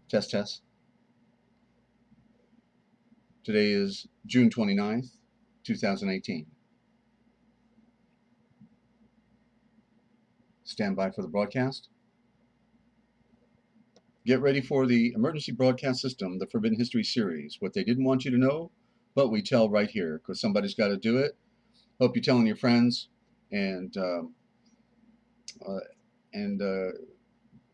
Test, test. Today is June 29th, 2018. Stand by for the broadcast. Get ready for the emergency broadcast system, the Forbidden History series. What they didn't want you to know, but we tell right here, because somebody's got to do it. Hope you're telling your friends, and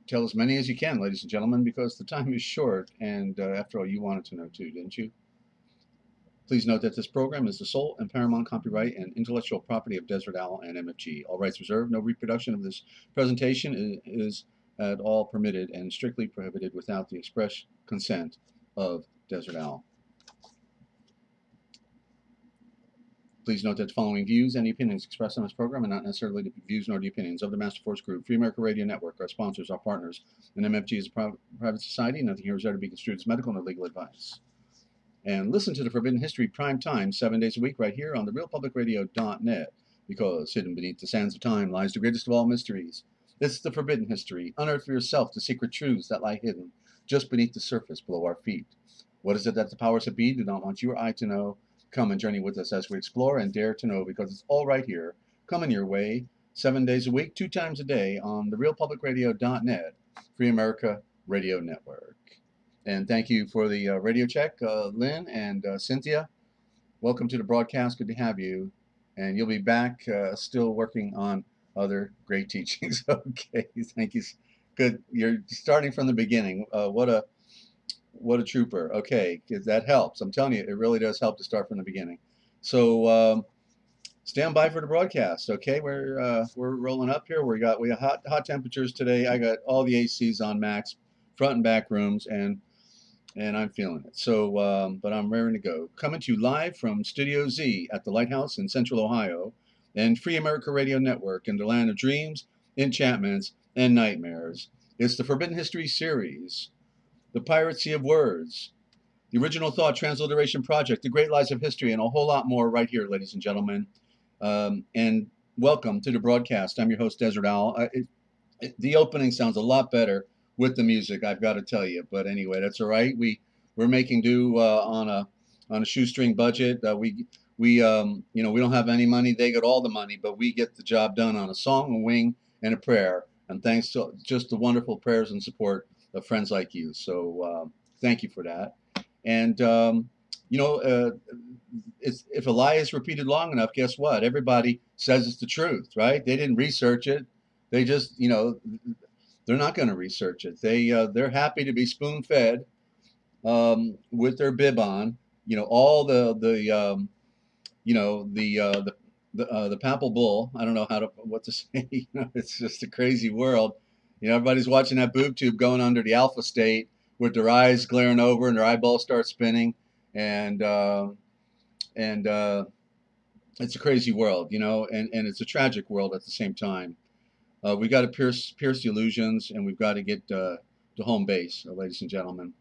tell as many as you can, ladies and gentlemen, because the time is short, and after all, you wanted to know too, didn't you? Please note that this program is the sole and paramount copyright and intellectual property of Desert Owl and MFG. All rights reserved. No reproduction of this presentation is at all permitted and strictly prohibited without the express consent of Desert Owl. Please note that the following views and opinions expressed on this program are not necessarily the views nor the opinions of the Master Force Group, Free America Radio Network, our sponsors, our partners, and MFG is a private society. Nothing here is to be construed as medical or legal advice. And listen to the Forbidden History prime time 7 days a week right here on the realpublicradio.net, because hidden beneath the sands of time lies the greatest of all mysteries. This is the Forbidden History. Unearth for yourself the secret truths that lie hidden just beneath the surface below our feet. What is it that the powers that be do not want you or I to know? Come and journey with us as we explore and dare to know, because it's all right here, coming your way 7 days a week, 2 times a day on the realpublicradio.net, Free America Radio Network. And thank you for the radio check, Lynn and Cynthia. Welcome to the broadcast. Good to have you. And you'll be back still working on other great teachings. Okay, thank you. Good. You're starting from the beginning. What a trooper. Okay, that helps. I'm telling you, it really does help to start from the beginning. So stand by for the broadcast. Okay, we're rolling up here. We got hot temperatures today. I got all the ACs on max, front and back rooms, and I'm feeling it. So, but I'm raring to go. Coming to you live from Studio Z at the Lighthouse in Central Ohio, and Free America Radio Network in the land of dreams, enchantments, and nightmares. It's the Forbidden History series, the Piracy of Words, the Original Thought Transliteration Project, the Great Lies of History, and a whole lot more right here, ladies and gentlemen. And welcome to the broadcast. I'm your host, Desert Owl. The opening sounds a lot better with the music, I've got to tell you. But anyway, that's all right. We're making do on a shoestring budget. We don't have any money. They get all the money, but we get the job done on a song, a wing, and a prayer. And thanks to just the wonderful prayers and support of friends like you. So thank you for that. And if a lie is repeated long enough, guess what? Everybody says it's the truth, right? They didn't research it. They just, they're not going to research it. They're happy to be spoon-fed with their bib on. All the papal bull. I don't know what to say. It's just a crazy world. Everybody's watching that boob tube going under the alpha state with their eyes glaring over and their eyeballs start spinning, and it's a crazy world, and it's a tragic world at the same time. We got to pierce the illusions, and we've got to get to home base, ladies and gentlemen.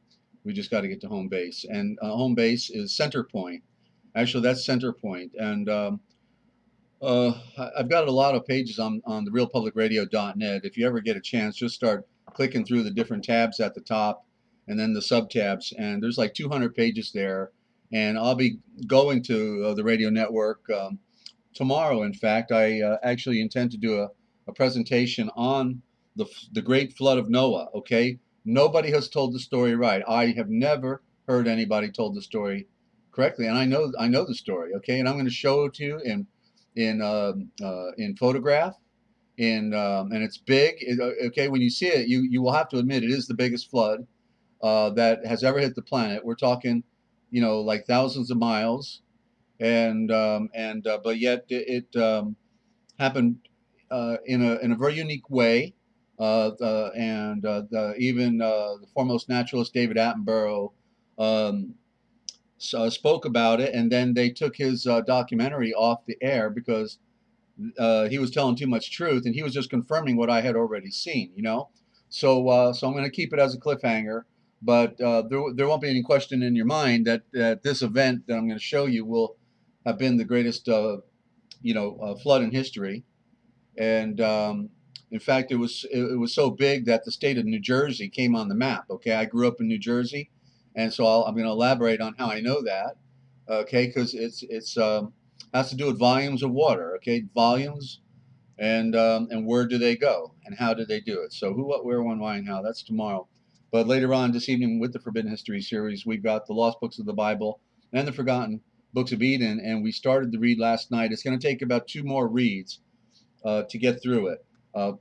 We just got to get to home base, and home base is center point. Actually, that's center point, and I've got a lot of pages on the realpublicradio.net. If you ever get a chance, just start clicking through the different tabs at the top, and then the sub tabs, and there's like 200 pages there. And I'll be going to the radio network tomorrow. In fact, I actually intend to do a presentation on the Great Flood of Noah. Okay, nobody has told the story right. I have never heard anybody told the story correctly, and I know the story. Okay, and I'm going to show it to you in photograph, and it's big. Okay, when you see it, you will have to admit it is the biggest flood that has ever hit the planet. We're talking, like thousands of miles, but yet it happened in a very unique way. Even the foremost naturalist David Attenborough spoke about it, and then they took his documentary off the air because he was telling too much truth, and he was just confirming what I had already seen. So I'm going to keep it as a cliffhanger. But there won't be any question in your mind that this event that I'm going to show you will have been the greatest, flood in history. And In fact, it was so big that the state of New Jersey came on the map. Okay, I grew up in New Jersey, and so I'm going to elaborate on how I know that. Okay, because it's has to do with volumes of water. Okay, volumes and where do they go and how do they do it? So who, what, where, when, why, and how. That's tomorrow. But later on this evening with the Forbidden History series, we've got the Lost Books of the Bible and the Forgotten Books of Eden, and we started the read last night. It's going to take about 2 more reads to get through it,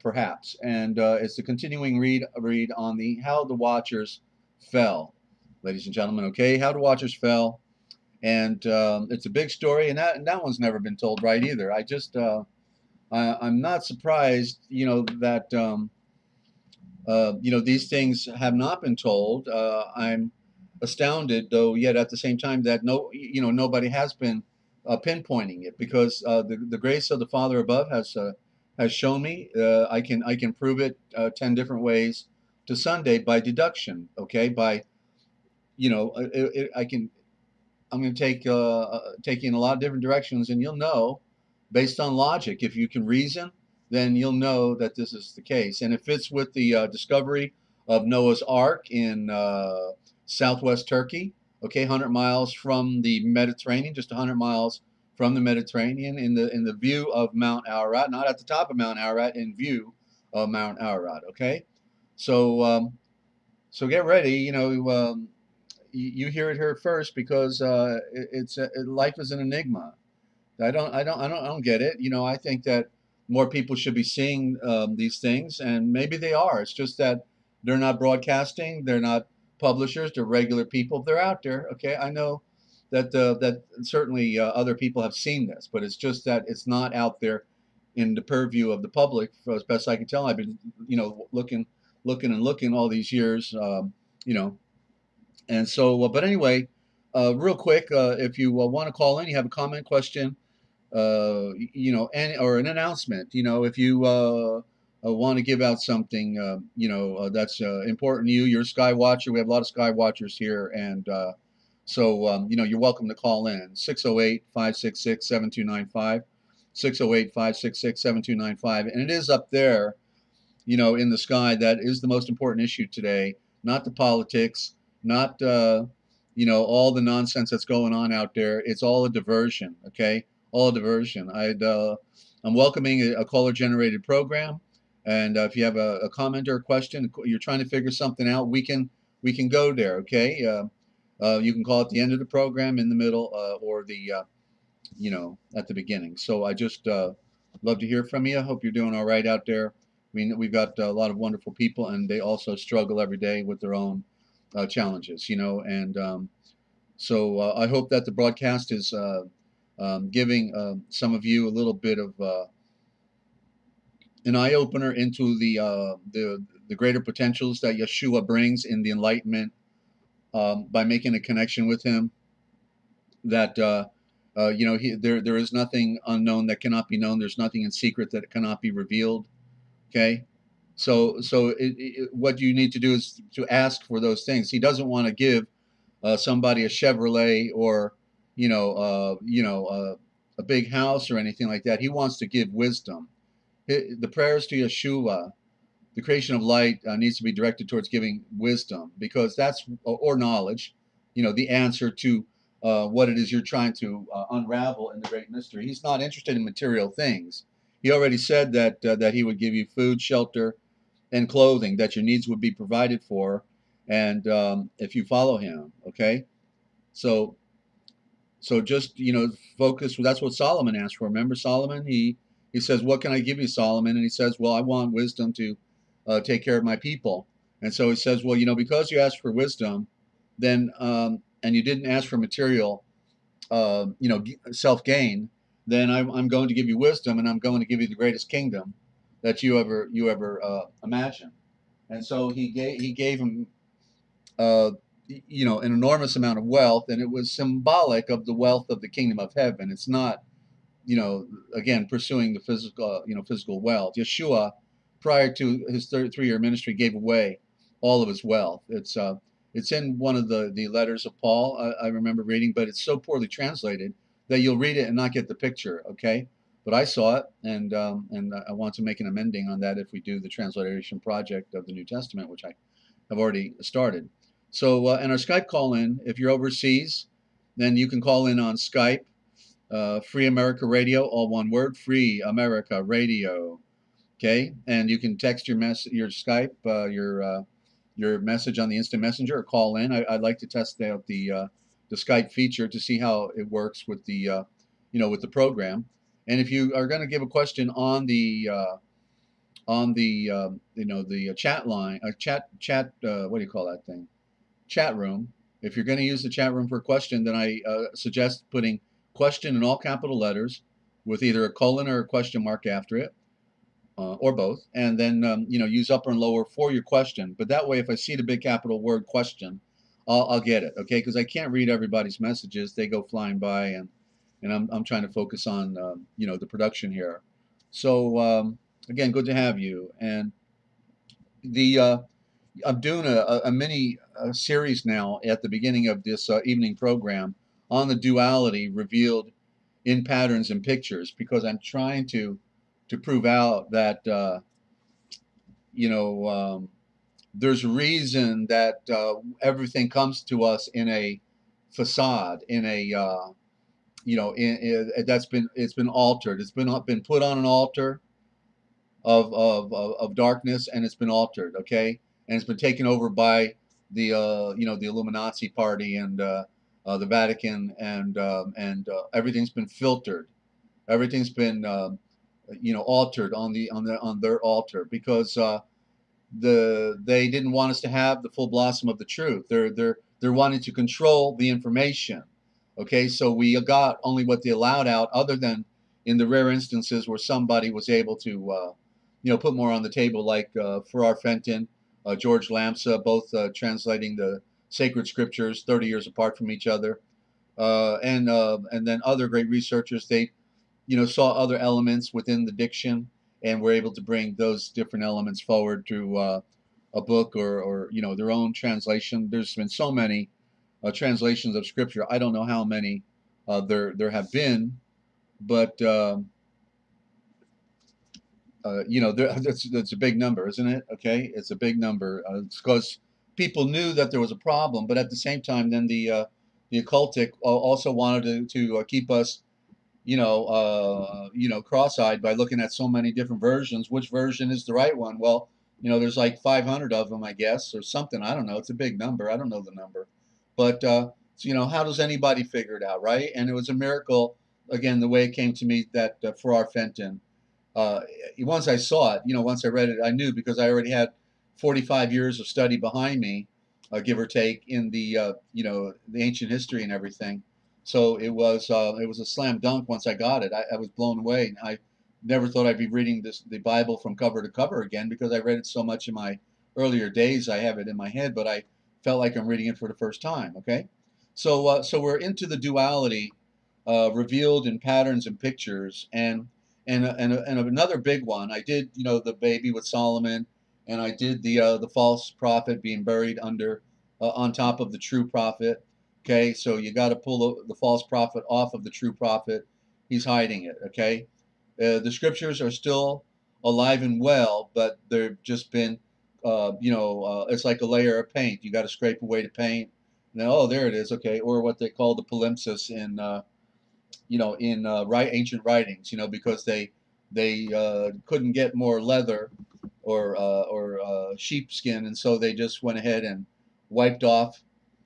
perhaps. And it's the continuing read on the How the Watchers Fell, ladies and gentlemen. Okay, How the Watchers Fell, and it's a big story, and that one's never been told right either. I'm not surprised, that these things have not been told. I'm astounded, though, yet at the same time that nobody has been pinpointing it, because the grace of the Father above has shown me. I can prove it 10 different ways to Sunday by deduction. Okay, by I can. I'm going to take you in a lot of different directions, and you'll know, based on logic, if you can reason, then you'll know that this is the case. And it fits with the discovery of Noah's Ark in southwest Turkey. Okay, 100 miles from the Mediterranean, just 100 miles from the Mediterranean, in the view of Mount Ararat, not at the top of Mount Ararat, in view of Mount Ararat. Okay, so so get ready. You hear it here first, because life is an enigma. I don't get it. I think that more people should be seeing these things, and maybe they are. It's just that they're not broadcasting. They're not publishers. They're regular people. They're out there. Okay, I know that certainly other people have seen this, but it's just that it's not out there in the purview of the public. As best I can tell, I've been looking all these years. You know. And so, but anyway, real quick, if you want to call in, you have a comment, question, or an announcement, if you want to give out something, that's important to you. You're a Sky Watcher. We have a lot of Sky Watchers here. And so, you're welcome to call in 608-566-7295, 608-566-7295. And it is up there, in the sky. That is the most important issue today, not the politics, not all the nonsense that's going on out there. It's all a diversion. Okay, all a diversion. I'm welcoming a caller-generated program, and if you have a comment or a question, you're trying to figure something out, we can go there. Okay, you can call at the end of the program, in the middle, or the at the beginning. So I just love to hear from you. I hope you're doing all right out there. I mean, we've got a lot of wonderful people, and they also struggle every day with their own challenges, and so I hope that the broadcast is giving some of you a little bit of an eye opener into the greater potentials that Yeshua brings in the Enlightenment, by making a connection with him. That there is nothing unknown that cannot be known. There's nothing in secret that cannot be revealed. Okay. So what you need to do is to ask for those things. He doesn't want to give somebody a Chevrolet, or a big house or anything like that. He wants to give wisdom. The prayers to Yeshua, the creation of light, needs to be directed towards giving wisdom, because that's, or knowledge, the answer to what it is you're trying to unravel in the great mystery. He's not interested in material things. He already said that he would give you food, shelter, and clothing, that your needs would be provided for, and if you follow him. Okay, so just focus. That's what Solomon asked for. Remember Solomon? He says, "What can I give you, Solomon?" And he says, "Well, I want wisdom to take care of my people." And so he says, "Well, because you asked for wisdom, then and you didn't ask for material, self gain, then I'm going to give you wisdom, and I'm going to give you the greatest kingdom that you ever imagine." And so he gave him an enormous amount of wealth, and it was symbolic of the wealth of the kingdom of heaven. It's not again pursuing the physical wealth. Yeshua, prior to his 3-year ministry, gave away all of his wealth. It's in one of the letters of Paul, I remember reading, but it's so poorly translated that you'll read it and not get the picture. Okay, but I saw it, and I want to make an amending on that if we do the transliteration project of the New Testament, which I have already started. So, and our Skype call in, if you're overseas, then you can call in on Skype, Free America Radio, all one word, Free America Radio. Okay, and you can text your your Skype, your message on the instant messenger, or call in. I'd like to test out the Skype feature to see how it works with the with the program. And if you are going to give a question on the the chat line, chat what do you call that thing? Chat room. If you're going to use the chat room for a question, then I suggest putting question in all capital letters with either a colon or a question mark after it, or both, and then use upper and lower for your question. But that way, if I see the big capital word question, I'll get it, okay? Because I can't read everybody's messages; they go flying by, and I'm trying to focus on the production here. So again, good to have you. And the I'm doing a mini series now at the beginning of this evening program on the duality revealed in patterns and pictures, because I'm trying to prove out that there's a reason that everything comes to us in a facade, in a it's been altered. It's been put on an altar of darkness, and it's been altered, okay, and it's been taken over by the the Illuminati party and the Vatican, and everything's been filtered, everything's been altered on their altar, because they didn't want us to have the full blossom of the truth. They're wanting to control the information. Okay, so we got only what they allowed out, other than in the rare instances where somebody was able to put more on the table, like Farrar Fenton, George Lamsa, both translating the sacred scriptures 30 years apart from each other, and then other great researchers. They saw other elements within the diction, and were able to bring those different elements forward through a book, or their own translation. There's been so many translations of scripture. I don't know how many there have been, but that's a big number, isn't it? Okay, it's a big number. It's because people knew that there was a problem, but at the same time, then the occultic also wanted to keep us cross-eyed by looking at so many different versions. Which version is the right one? Well, there's like 500 of them, I guess, or something. I don't know. It's a big number. I don't know the number. But, so, how does anybody figure it out, right? And it was a miracle, again, the way it came to me, that Farrar Fenton, once I saw it, once I read it, I knew, because I already had 45 years of study behind me, give or take, in the ancient history and everything. So it was a slam dunk once I got it. I was blown away. I never thought I'd be reading the Bible from cover to cover again, because I read it so much in my earlier days. I have it in my head, but I felt like I'm reading it for the first time. Okay, so we're into the duality revealed in patterns and pictures, and another big one. I did the baby with Solomon, and I did the false prophet being buried under on top of the true prophet. Okay, so you got to pull the false prophet off of the true prophet. He's hiding it. Okay, the scriptures are still alive and well, but they've just been, it's like a layer of paint. You got to scrape away the paint. Now, oh, there it is. Okay, or what they call the palimpsest in, ancient writings. Because they couldn't get more leather or sheepskin, and so they just went ahead and wiped off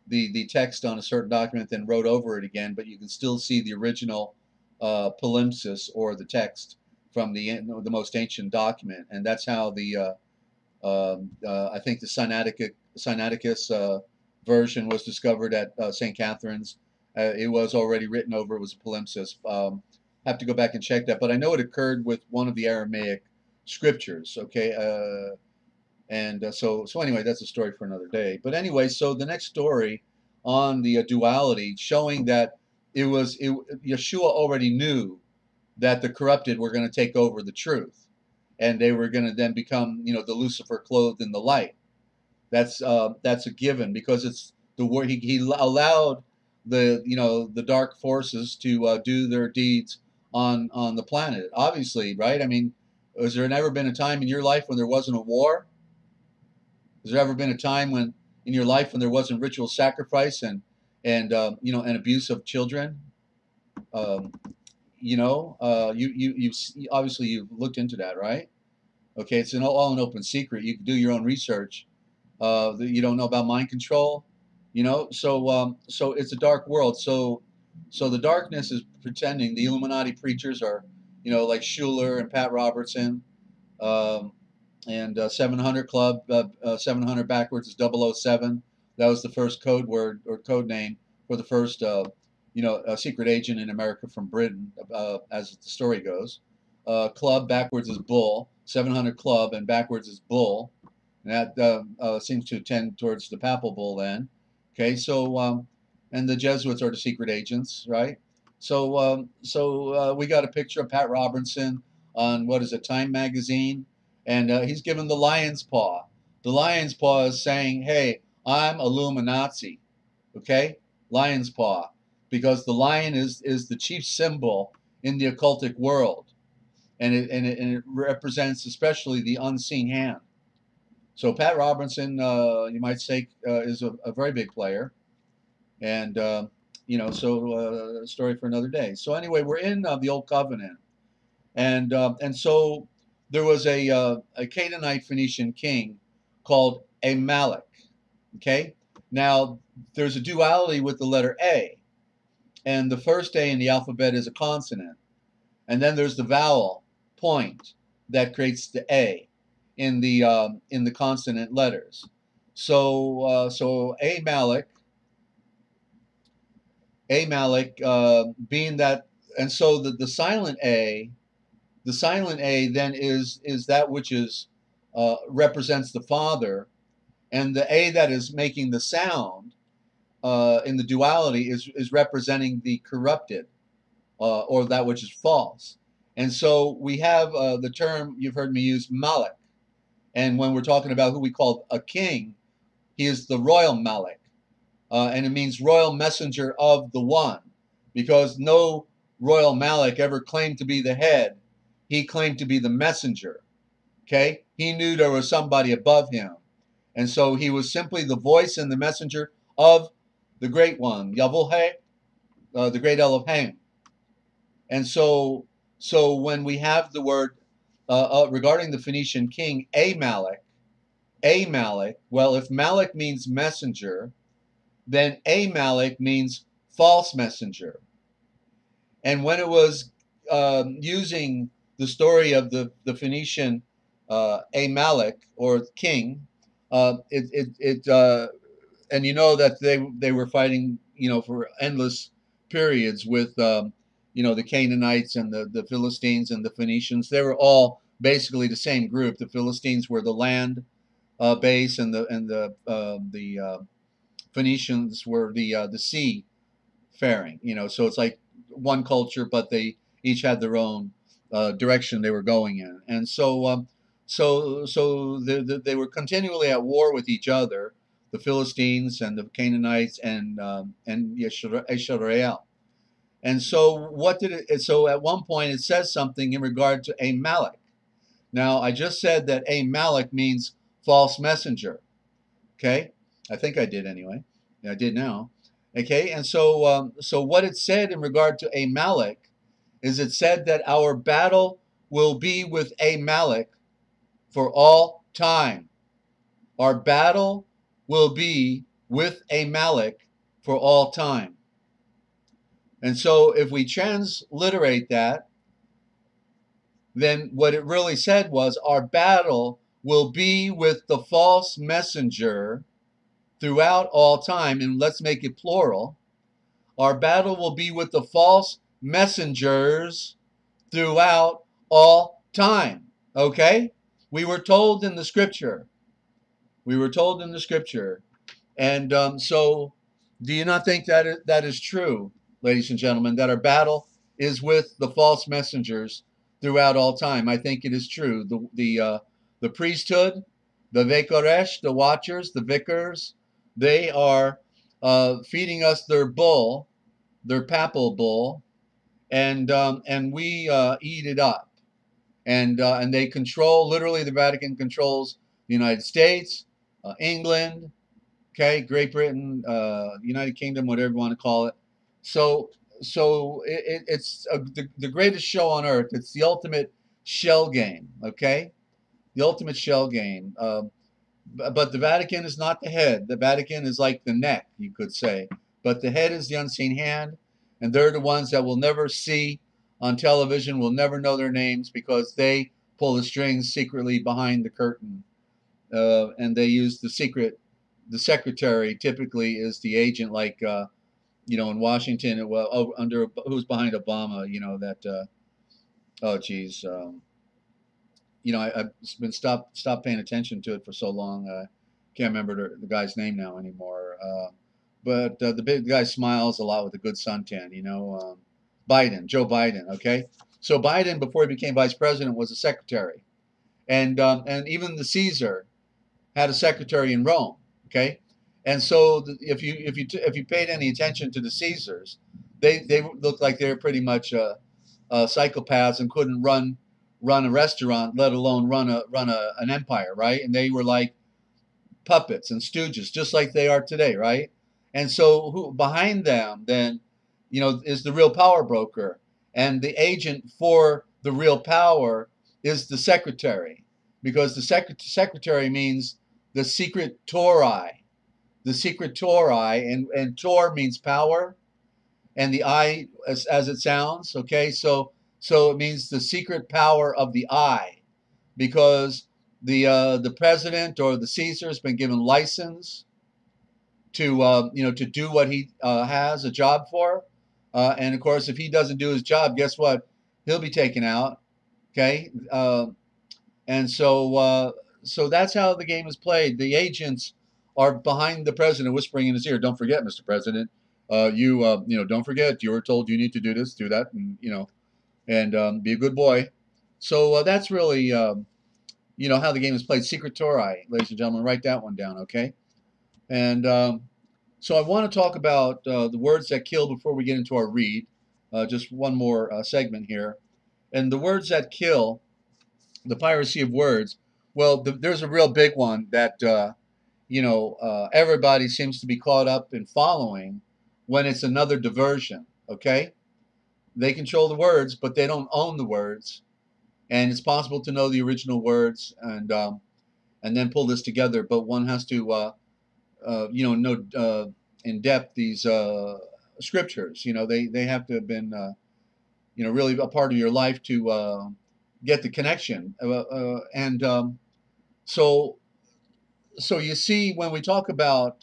the text on a certain document, then wrote over it again, but you can still see the original palimpsest, or the text from the most ancient document, and that's how the I think the Sinaiticus version was discovered at St. Catherine's. It was already written over. It was a palimpsest. Have to go back and check that, but I know it occurred with one of the Aramaic scriptures. Okay. So anyway, that's a story for another day. But anyway, so the next story on the duality, showing that Yeshua already knew that the corrupted were going to take over the truth, and they were going to then become, the Lucifer clothed in the light. That's a given, because it's the word. He allowed the dark forces to do their deeds on the planet. Obviously, right? I mean, has there never been a time in your life when there wasn't a war? Has there ever been a time when in your life when there wasn't ritual sacrifice and you know, and abuse of children? Um, you know, obviously you've looked into that, right? Okay, it's all an open secret. You can do your own research. That you don't know about mind control, you know. So it's a dark world. So the darkness is pretending. The Illuminati preachers are, you know, like Schuller and Pat Robertson, um, and 700 Club. 700 backwards is 007. That was the first code word or code name for the first, you know, secret agent in America from Britain, as the story goes. Club backwards is bull. 700 Club and backwards is bull. And that seems to tend towards the papal bull then. Okay, so and the Jesuits are the secret agents, right? So we got a picture of Pat Robertson on what is it, Time magazine, and he's given the lion's paw. The lion's paw is saying, "Hey, I'm Illuminati." Okay, lion's paw, because the lion is the chief symbol in the occultic world, and it represents especially the unseen hand. So Pat Robinson, you might say, is a very big player, and you know, so a story for another day. So anyway, we're in the Old Covenant, and so there was a Canaanite Phoenician king called Amalek. Okay, now there's a duality with the letter A, and the first A in the alphabet is a consonant, and then there's the vowel point that creates the A in the consonant letters. So Amalek, being that, and so the silent A, then is that which is represents the Father, and the A that is making the sound in the duality is representing the corrupted, or that which is false. And so we have the term you've heard me use, Malek. And when we're talking about who we call a king, he is the royal Malek. And it means royal messenger of the one, because no royal Malek ever claimed to be the head. He claimed to be the messenger. Okay? He knew there was somebody above him. And so he was simply the voice and the messenger of the great one, Yahweh, the great Elohim. And so when we have the word regarding the Phoenician king, Amalek, well, if Malek means messenger, then Amalek means false messenger. And when it was using the story of the Phoenician Amalek, or king, and you know that they were fighting, you know, for endless periods with you know, the Canaanites and the Philistines and the Phoenicians. They were all basically the same group. The Philistines were the land base, and the Phoenicians were the sea faring. You know, so it's like one culture, but they each had their own direction they were going in, and so they were continually at war with each other, the Philistines and the Canaanites and Yisrael. And so what did it? So at one point it says something in regard to Amalek. Now I just said that Amalek means false messenger. Okay, I think I did anyway. Yeah, I did now. Okay, and so what it said in regard to Amalek is it said that our battle will be with Amalek for all time. Our battle will be with Amalek for all time. And so if we transliterate that, then what it really said was our battle will be with the false messenger throughout all time. And let's make it plural. Our battle will be with the false messengers throughout all time. Okay? We were told in the scripture. We were told in the scripture. And so do you not think that is true, ladies and gentlemen, that our battle is with the false messengers throughout all time? I think it is true. The priesthood, the Vekoresh, the watchers, the vicars, they are feeding us their bull, their papal bull, and we eat it up. And they control, literally, the Vatican controls the United States, England, okay, Great Britain, United Kingdom, whatever you want to call it. So, it's the greatest show on earth. It's the ultimate shell game, okay? The ultimate shell game. But the Vatican is not the head. The Vatican is like the neck, you could say. But the head is the unseen hand, and they're the ones that we'll never see on television. We'll never know their names because they pull the strings secretly behind the curtain, and they use the secret. The secretary typically is the agent, like in Washington. Well, under who's behind Obama, that. Oh, geez. I've been stopped paying attention to it for so long. Can't remember the guy's name now anymore. But the big guy smiles a lot with a good suntan. Biden, Joe Biden. Okay, so Biden, before he became vice president, was a secretary, and even the Caesar had a secretary in Rome. Okay, and so if you paid any attention to the Caesars, they looked like they were pretty much psychopaths and couldn't run a restaurant, let alone run an empire, right? And they were like puppets and stooges, just like they are today, right? And so who behind them then, is the real power broker, and the agent for the real power is the secretary, because the secretary means the secret Torai, and Tor means power, and the I, as it sounds, okay? So it means the secret power of the I, because the president or the Caesar has been given license to do what he has a job for, and of course, if he doesn't do his job, guess what? He'll be taken out. Okay, and so that's how the game is played. The agents are behind the president, whispering in his ear, "Don't forget, Mr. President, don't forget, you were told you need to do this, do that, and be a good boy." So that's really, how the game is played. Secret Torai, ladies and gentlemen. Write that one down, okay? And so I want to talk about the words that kill before we get into our read. Just one more segment here. And the words that kill, the piracy of words. Well, there's a real big one that everybody seems to be caught up in following when it's another diversion. Okay, they control the words, but they don't own the words, and it's possible to know the original words and then pull this together. But one has to know in depth these scriptures. They have to have been really a part of your life to get the connection. So you see, when we talk about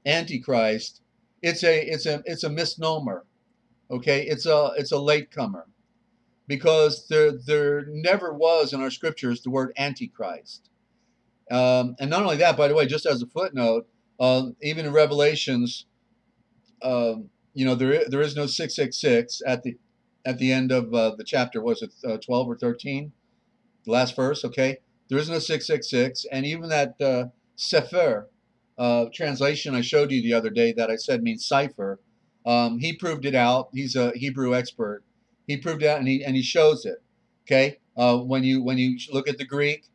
Antichrist, it's a misnomer. Okay, it's a latecomer, because there never was in our scriptures the word Antichrist. And not only that, by the way, just as a footnote, even in Revelations, there is no 666 at the end of the chapter. Was it 12 or 13? The last verse, okay? There is no 666, and even that Sefer translation I showed you the other day that I said means cipher. He proved it out. He's a Hebrew expert. He proved it out, and he shows it. Okay, when you look at the Greek,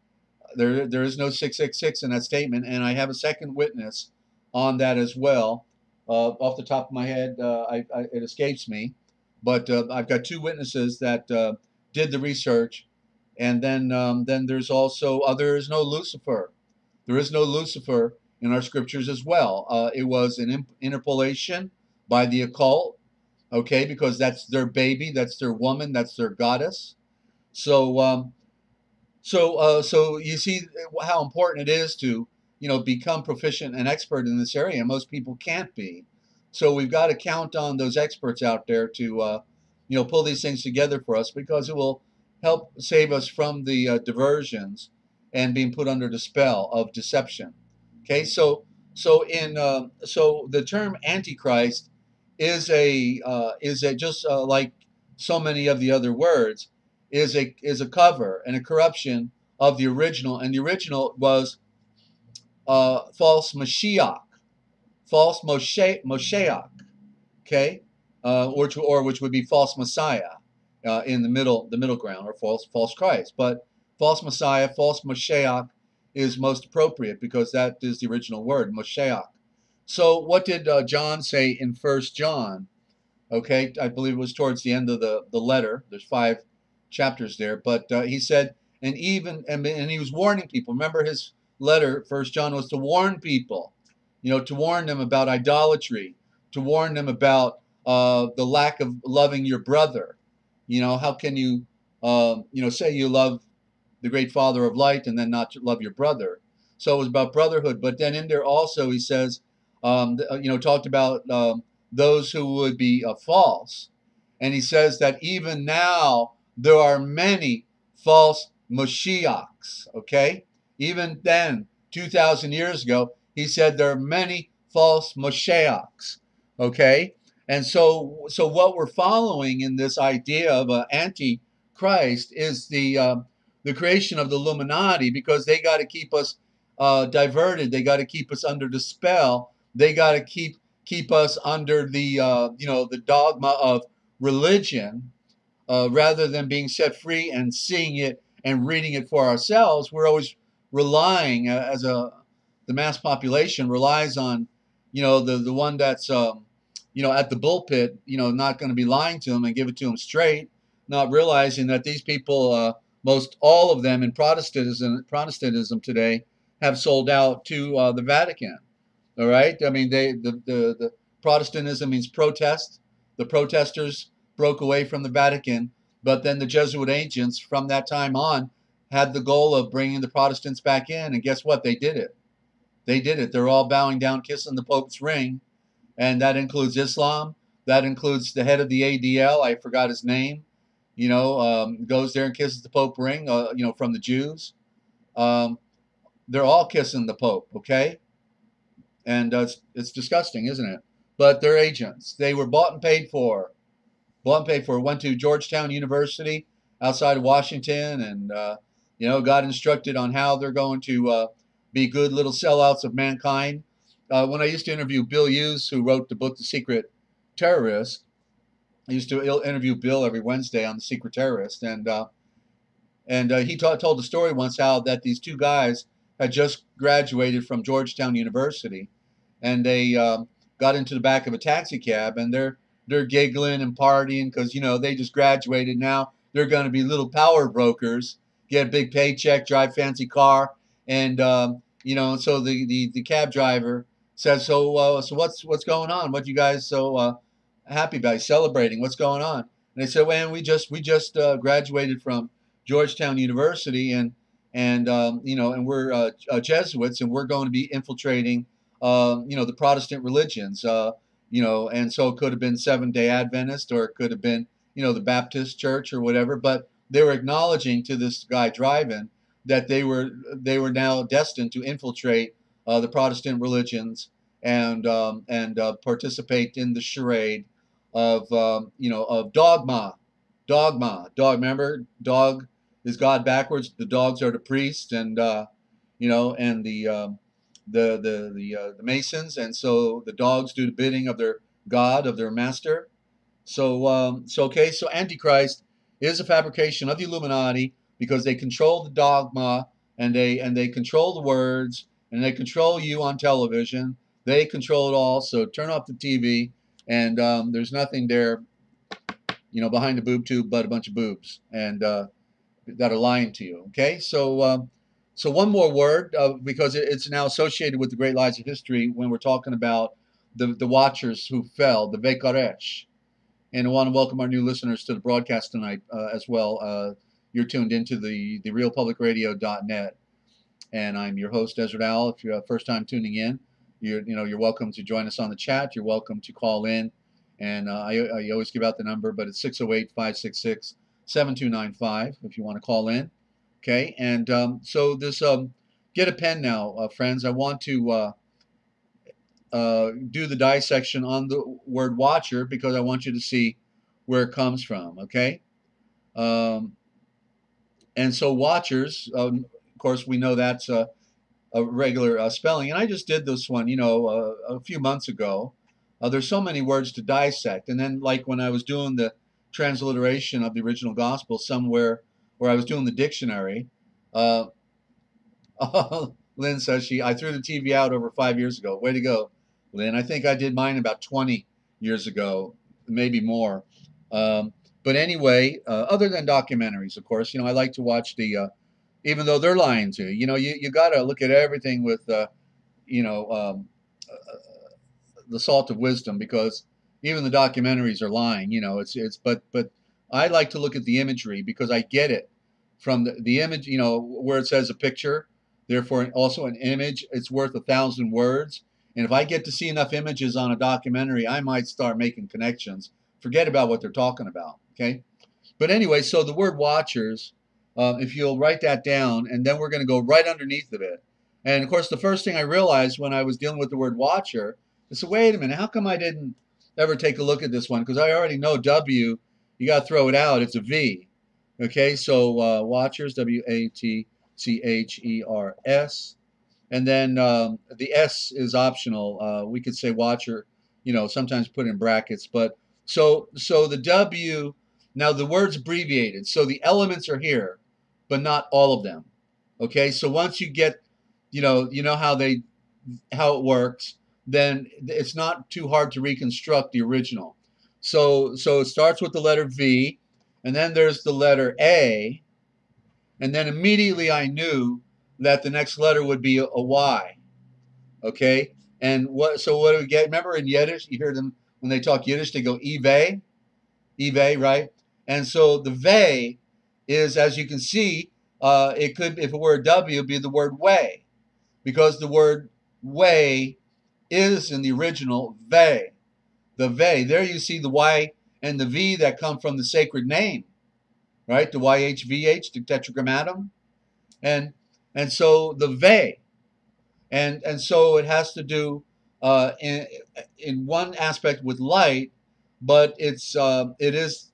there is no 666 in that statement, and I have a second witness on that as well. Off the top of my head, it escapes me, but I've got two witnesses that did the research, and then there's also there is no Lucifer. There is no Lucifer in our scriptures as well. It was an interpolation by the occult, okay, because that's their baby, that's their woman, that's their goddess. So so you see how important it is to become proficient and expert in this area. Most people can't be, so we've got to count on those experts out there to pull these things together for us, because it will help save us from the diversions and being put under the spell of deception. Okay, so the term Antichrist is a just like so many of the other words, is a cover and a corruption of the original, and the original was false Mashiach, false Moshiach. Okay, which would be false Messiah in the middle ground, or false Christ. But false Messiah, false Moshiach is most appropriate because that is the original word, Moshiach. So what did John say in First John? Okay, I believe it was towards the end of the letter. There's 5 chapters there, but he said, and he was warning people. Remember, his letter, First John, was to warn people, to warn them about idolatry, to warn them about the lack of loving your brother. How can you, say you love the great Father of light and then not love your brother? So it was about brotherhood. But then in there also he says, talked about those who would be false. And he says that even now there are many false Moshiachs, okay? Even then, 2,000 years ago, he said there are many false Moshiachs, okay? And so what we're following in this idea of an antichrist is the creation of the Illuminati, because they got to keep us diverted. They got to keep us under the spell. They got to keep us under the the dogma of religion, rather than being set free and seeing it and reading it for ourselves. We're always relying, the mass population relies on, the one that's at the bullpit, not going to be lying to them and give it to them straight, not realizing that these people, most all of them in Protestantism today, have sold out to the Vatican. All right. I mean, the Protestantism means protest. The protesters broke away from the Vatican, but then the Jesuit agents from that time on had the goal of bringing the Protestants back in. And guess what? They did it. They did it. They're all bowing down, kissing the Pope's ring. And that includes Islam. That includes the head of the ADL. I forgot his name. Goes there and kisses the Pope ring, from the Jews. They're all kissing the Pope. Okay. And it's disgusting, isn't it? But they're agents. They were bought and paid for. Went to Georgetown University outside of Washington, and got instructed on how they're going to be good little sellouts of mankind. When I used to interview Bill Hughes, who wrote the book The Secret Terrorist, I used to interview Bill every Wednesday on The Secret Terrorist, and he told the story once how that these 2 guys had just graduated from Georgetown University, and they got into the back of a taxi cab, and they're giggling and partying because they just graduated. Now they're going to be little power brokers, get a big paycheck, drive fancy car, and so the cab driver says, so what's going on? What you guys so happy about? Celebrating? What's going on? And they said, well, we just graduated from Georgetown University, and we're Jesuits, and we're going to be infiltrating the Protestant religions, and so it could have been Seventh-day Adventist, or it could have been the Baptist Church or whatever. But they were acknowledging to this guy driving that they were now destined to infiltrate the Protestant religions and participate in the charade of of dogma. Remember, dog is God backwards. The dogs are the priests, and and the Masons, and so the dogs do the bidding of their God, of their master. So Antichrist is a fabrication of the Illuminati, because they control the dogma, and they control the words, and they control you on television. They control it all. So turn off the TV, and there's nothing there, behind the boob tube but a bunch of boobs, and that are lying to you. Okay, so one more word, because it's now associated with the great lies of history when we're talking about the watchers who fell, the Vekaresh. And I want to welcome our new listeners to the broadcast tonight as well. You're tuned into the realpublicradio.net, and I'm your host, Ezra Al. If you're first time tuning in, you're welcome to join us on the chat. You're welcome to call in, and I always give out the number, but it's 608-566-7295 if you want to call in. Okay, and so this get a pen now, friends. I want to do the dissection on the word watcher, because I want you to see where it comes from. Okay, and so watchers, of course, we know that's a regular spelling, and I just did this one, a few months ago, There's so many words to dissect. And then, like when I was doing the transliteration of the original gospel, somewhere where I was doing the dictionary, uh, Lynn says I threw the TV out over 5 years ago. Way to go, Lynn. I think I did mine about 20 years ago, maybe more. Um, but anyway, other than documentaries, of course, I like to watch even though they're lying to you, you got to look at everything with, you know, um, the salt of wisdom, because even the documentaries are lying. But I like to look at the imagery because I get it from the image. Where it says a picture, therefore also an image. It's worth 1,000 words. And if I get to see enough images on a documentary, I might start making connections. Forget about what they're talking about. Okay. But anyway, so the word watchers, if you'll write that down, and then we're going to go right underneath of it. And of course, the first thing I realized when I was dealing with the word watcher, I said, wait a minute, how come I didn't ever take a look at this one? Because I already know W, you got to throw it out. It's a V. Okay, so watchers, WATCHERS. And then the S is optional. We could say watcher, sometimes put in brackets. But so the W, now the word's abbreviated. So the elements are here, but not all of them. Okay, so once you get, how it works, then it's not too hard to reconstruct the original. So it starts with the letter V, and then there's the letter A, and then immediately I knew that the next letter would be a Y. Okay, and what do we get? Remember in Yiddish, you hear them when they talk Yiddish, they go Ive, right? And so the Ve is, as you can see, it could, if it were a W, be the word way, because the word way is in the original Ve. The Ve, there you see the Y and the V that come from the sacred name, right? The YHVH, the tetragrammaton. And so the Ve, and so it has to do in one aspect with light, but it is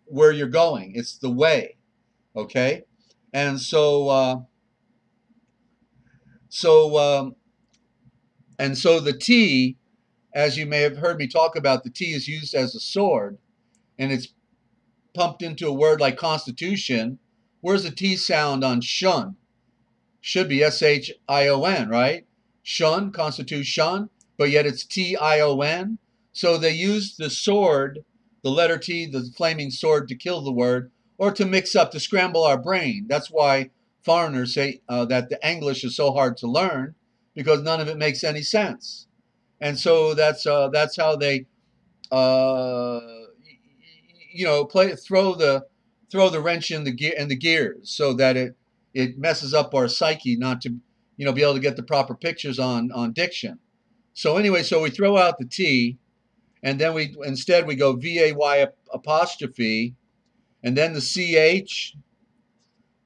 where you're going. It's the way, okay? And so the T, as you may have heard me talk about, the T is used as a sword, and it's pumped into a word like constitution. Where's the T sound on shun? Should be SHION, right? Shun, constitution, but yet it's TION. So they use the sword, the letter T, the flaming sword, to kill the word, or to mix up, to scramble our brain. That's why foreigners say that the English is so hard to learn, because none of it makes any sense. And so that's how they throw the wrench in the gears, so that it messes up our psyche not to be able to get the proper pictures on diction. So anyway, so we throw out the T, and then instead we go VAY apostrophe, and then the CH.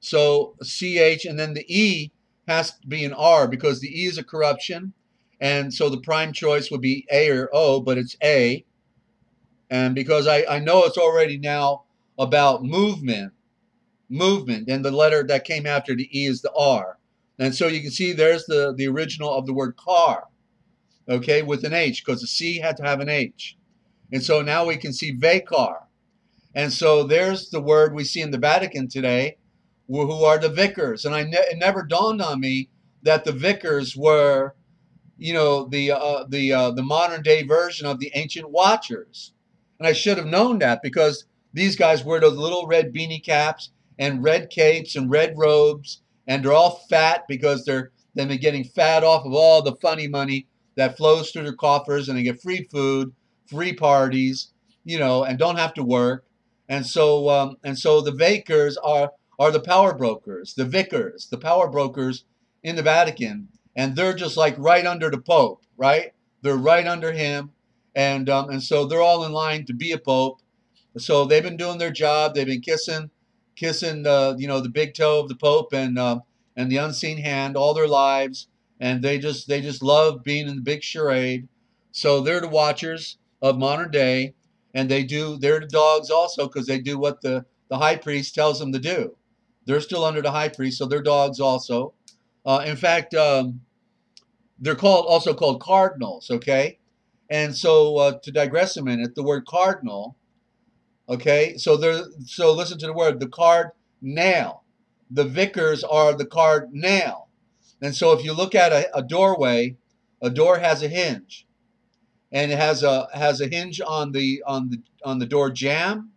So CH, and then the E has to be an R, because the E is a corruption, and so the prime choice would be A or O, but it's A. And because I know it's already now about movement, and the letter that came after the E is the R. And so you can see there's the original of the word car, okay, with an H, because the C had to have an H. And so now we can see Vicar. And so there's the word we see in the Vatican today, who are the vicars. And it never dawned on me that the vicars were, the modern day version of the ancient watchers. And I should have known that, because these guys wear those little red beanie caps and red capes and red robes, and they're all fat because they've been getting fat off of all the funny money that flows through their coffers, and they get free food, free parties, and don't have to work. And so the vicars are the power brokers, the vicars, the power brokers in the Vatican, and they're just like right under the Pope, right? They're right under him, and so they're all in line to be a Pope. So they've been doing their job. They've been kissing the big toe of the Pope and the unseen hand all their lives, and they just love being in the big charade. So they're the watchers of modern day, and they're the dogs also, because they do what the high priest tells them to do. They're still under the high priest, so they're dogs also. In fact, they're also called cardinals, okay? And so to digress a minute, the word cardinal, okay, so listen to the word, the cardinal. The vicars are the cardinal. And so if you look at a doorway, a door has a hinge, and it has a hinge on the door jamb,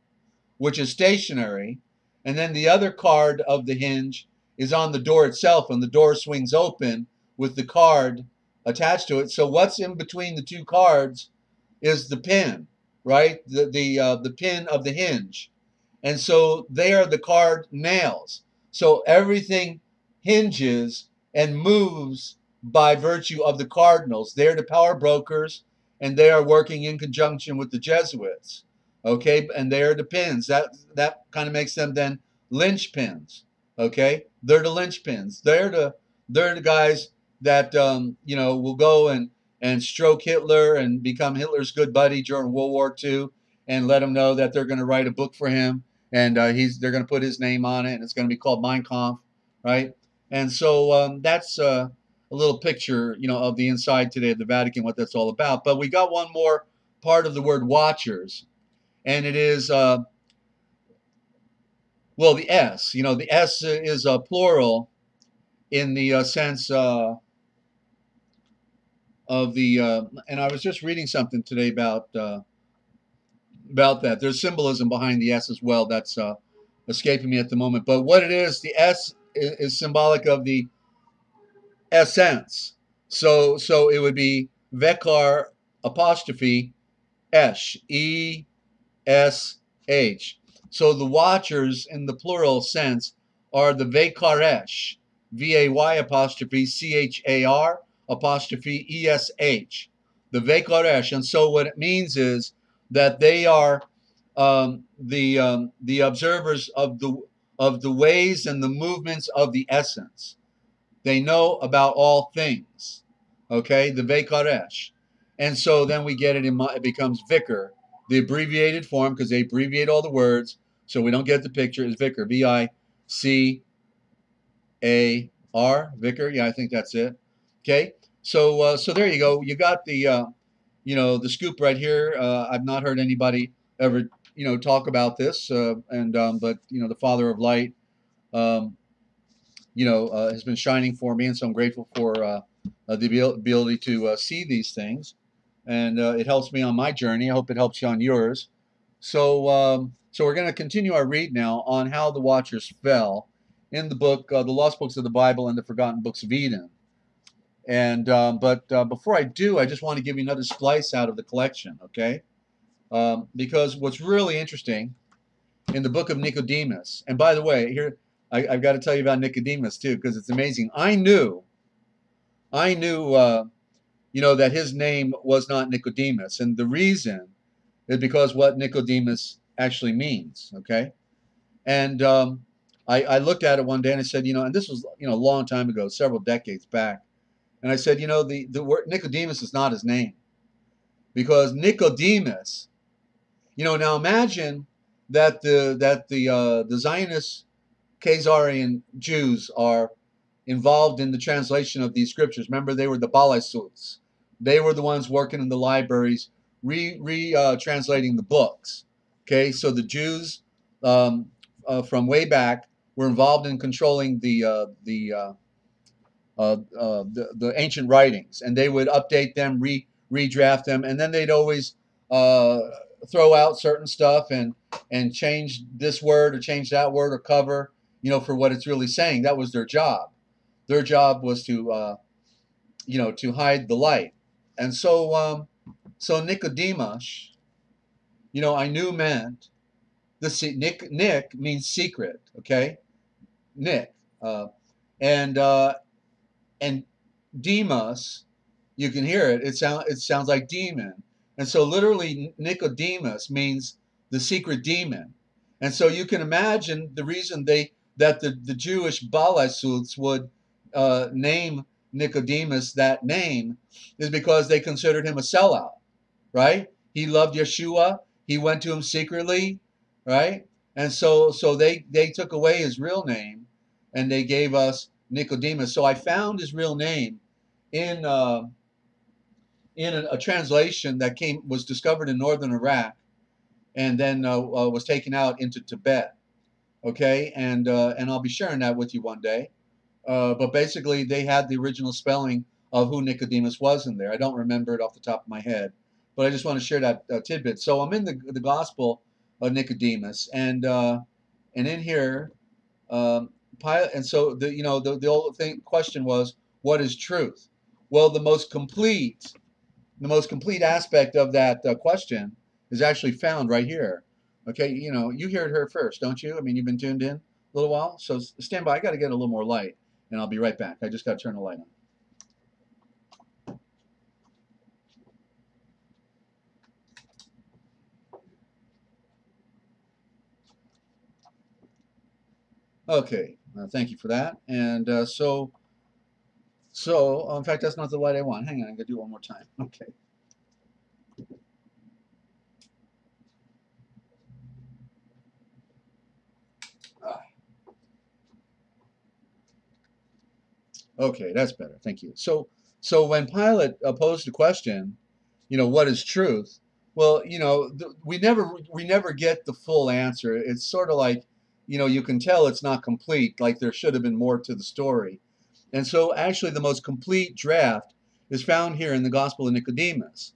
which is stationary, and then the other card of the hinge is on the door itself, and the door swings open with the card attached to it. So what's in between the two cards is the pin, right? The pin of the hinge, and so they are the card nails. So everything hinges and moves by virtue of the cardinals. They're the power brokers, and they are working in conjunction with the Jesuits. Okay, and they're the pins. That kind of makes them then linchpins. Okay, they're the linchpins. They're the guys that will go and stroke Hitler and become Hitler's good buddy during World War II, and let him know that they're going to write a book for him, and they're going to put his name on it, and it's going to be called Mein Kampf, right? And so that's a little picture, of the inside today of the Vatican, what that's all about. But we got one more part of the word watchers, and it is the S. The S is a plural in the sense of the. And I was just reading something today about that. There's symbolism behind the S as well. That's escaping me at the moment. But what it is, the S is symbolic of the essence. So it would be Vekar apostrophe Esh, E S H. So the watchers in the plural sense are the Vekaresh, V-A-Y apostrophe C-H-A-R apostrophe E-S-H, the Vekaresh. And so what it means is that they are the observers of the ways and the movements of the essence. They know about all things. Okay, the Vekaresh. And so then we get it becomes vicar, the abbreviated form, because they abbreviate all the words, so we don't get the picture, is vicar, V-I-C-A-R, vicar. Yeah, I think that's it. Okay, so there you go. You got the the scoop right here. I've not heard anybody ever talk about this, but the Father of Light has been shining for me, and so I'm grateful for the ability to see these things, and it helps me on my journey. I hope it helps you on yours. So we're going to continue our read now on how the Watchers fell in the book, the Lost Books of the Bible and the Forgotten Books of Eden. And but before I do, I just want to give you another slice out of the collection, okay? Because what's really interesting in the book of Nicodemus, and by the way, here I've got to tell you about Nicodemus too, because it's amazing. I knew, that his name was not Nicodemus, and the reason is because what Nicodemus actually means. Okay, and I looked at it one day and I said, and this was a long time ago, several decades back, and I said, the word Nicodemus is not his name, because Nicodemus, now imagine that the Zionist Khazarian Jews are involved in the translation of these scriptures. Remember, they were the Balasuts. They were the ones working in the libraries, translating the books. Okay, so the Jews from way back were involved in controlling the ancient writings, and they would update them, redraft them, and then they'd always throw out certain stuff and change this word or change that word or cover, for what it's really saying. That was their job. Their job was to hide the light. And so Nicodemus, I knew meant Nick means secret. Okay, Nick, and Demas, you can hear it. It sounds like demon, and so literally Nicodemus means the secret demon. And so you can imagine the reason that the Jewish Balasuts would name Nicodemus that name is because they considered him a sellout, right? He loved Yeshua. He went to him secretly, right? And so they took away his real name, and they gave us Nicodemus. So I found his real name in in a translation that was discovered in northern Iraq, and then was taken out into Tibet. Okay, and I'll be sharing that with you one day. But basically, they had the original spelling of who Nicodemus was in there. I don't remember it off the top of my head, but I just want to share that tidbit. So I'm in the Gospel of Nicodemus, and in here, Pilate, and so the old question was, what is truth? Well, the most complete aspect of that question is actually found right here. Okay, you hear it here first, don't you? I mean, you've been tuned in a little while, so stand by. I got to get a little more light, and I'll be right back. I just got to turn the light on. Okay, thank you for that. And in fact, that's not the light I want. Hang on, I'm gonna do it one more time. Okay. Okay, that's better. Thank you. So when Pilate posed the question, what is truth? Well, we never get the full answer. It's sort of like, you can tell it's not complete, like there should have been more to the story. And so actually the most complete draft is found here in the Gospel of Nicodemus.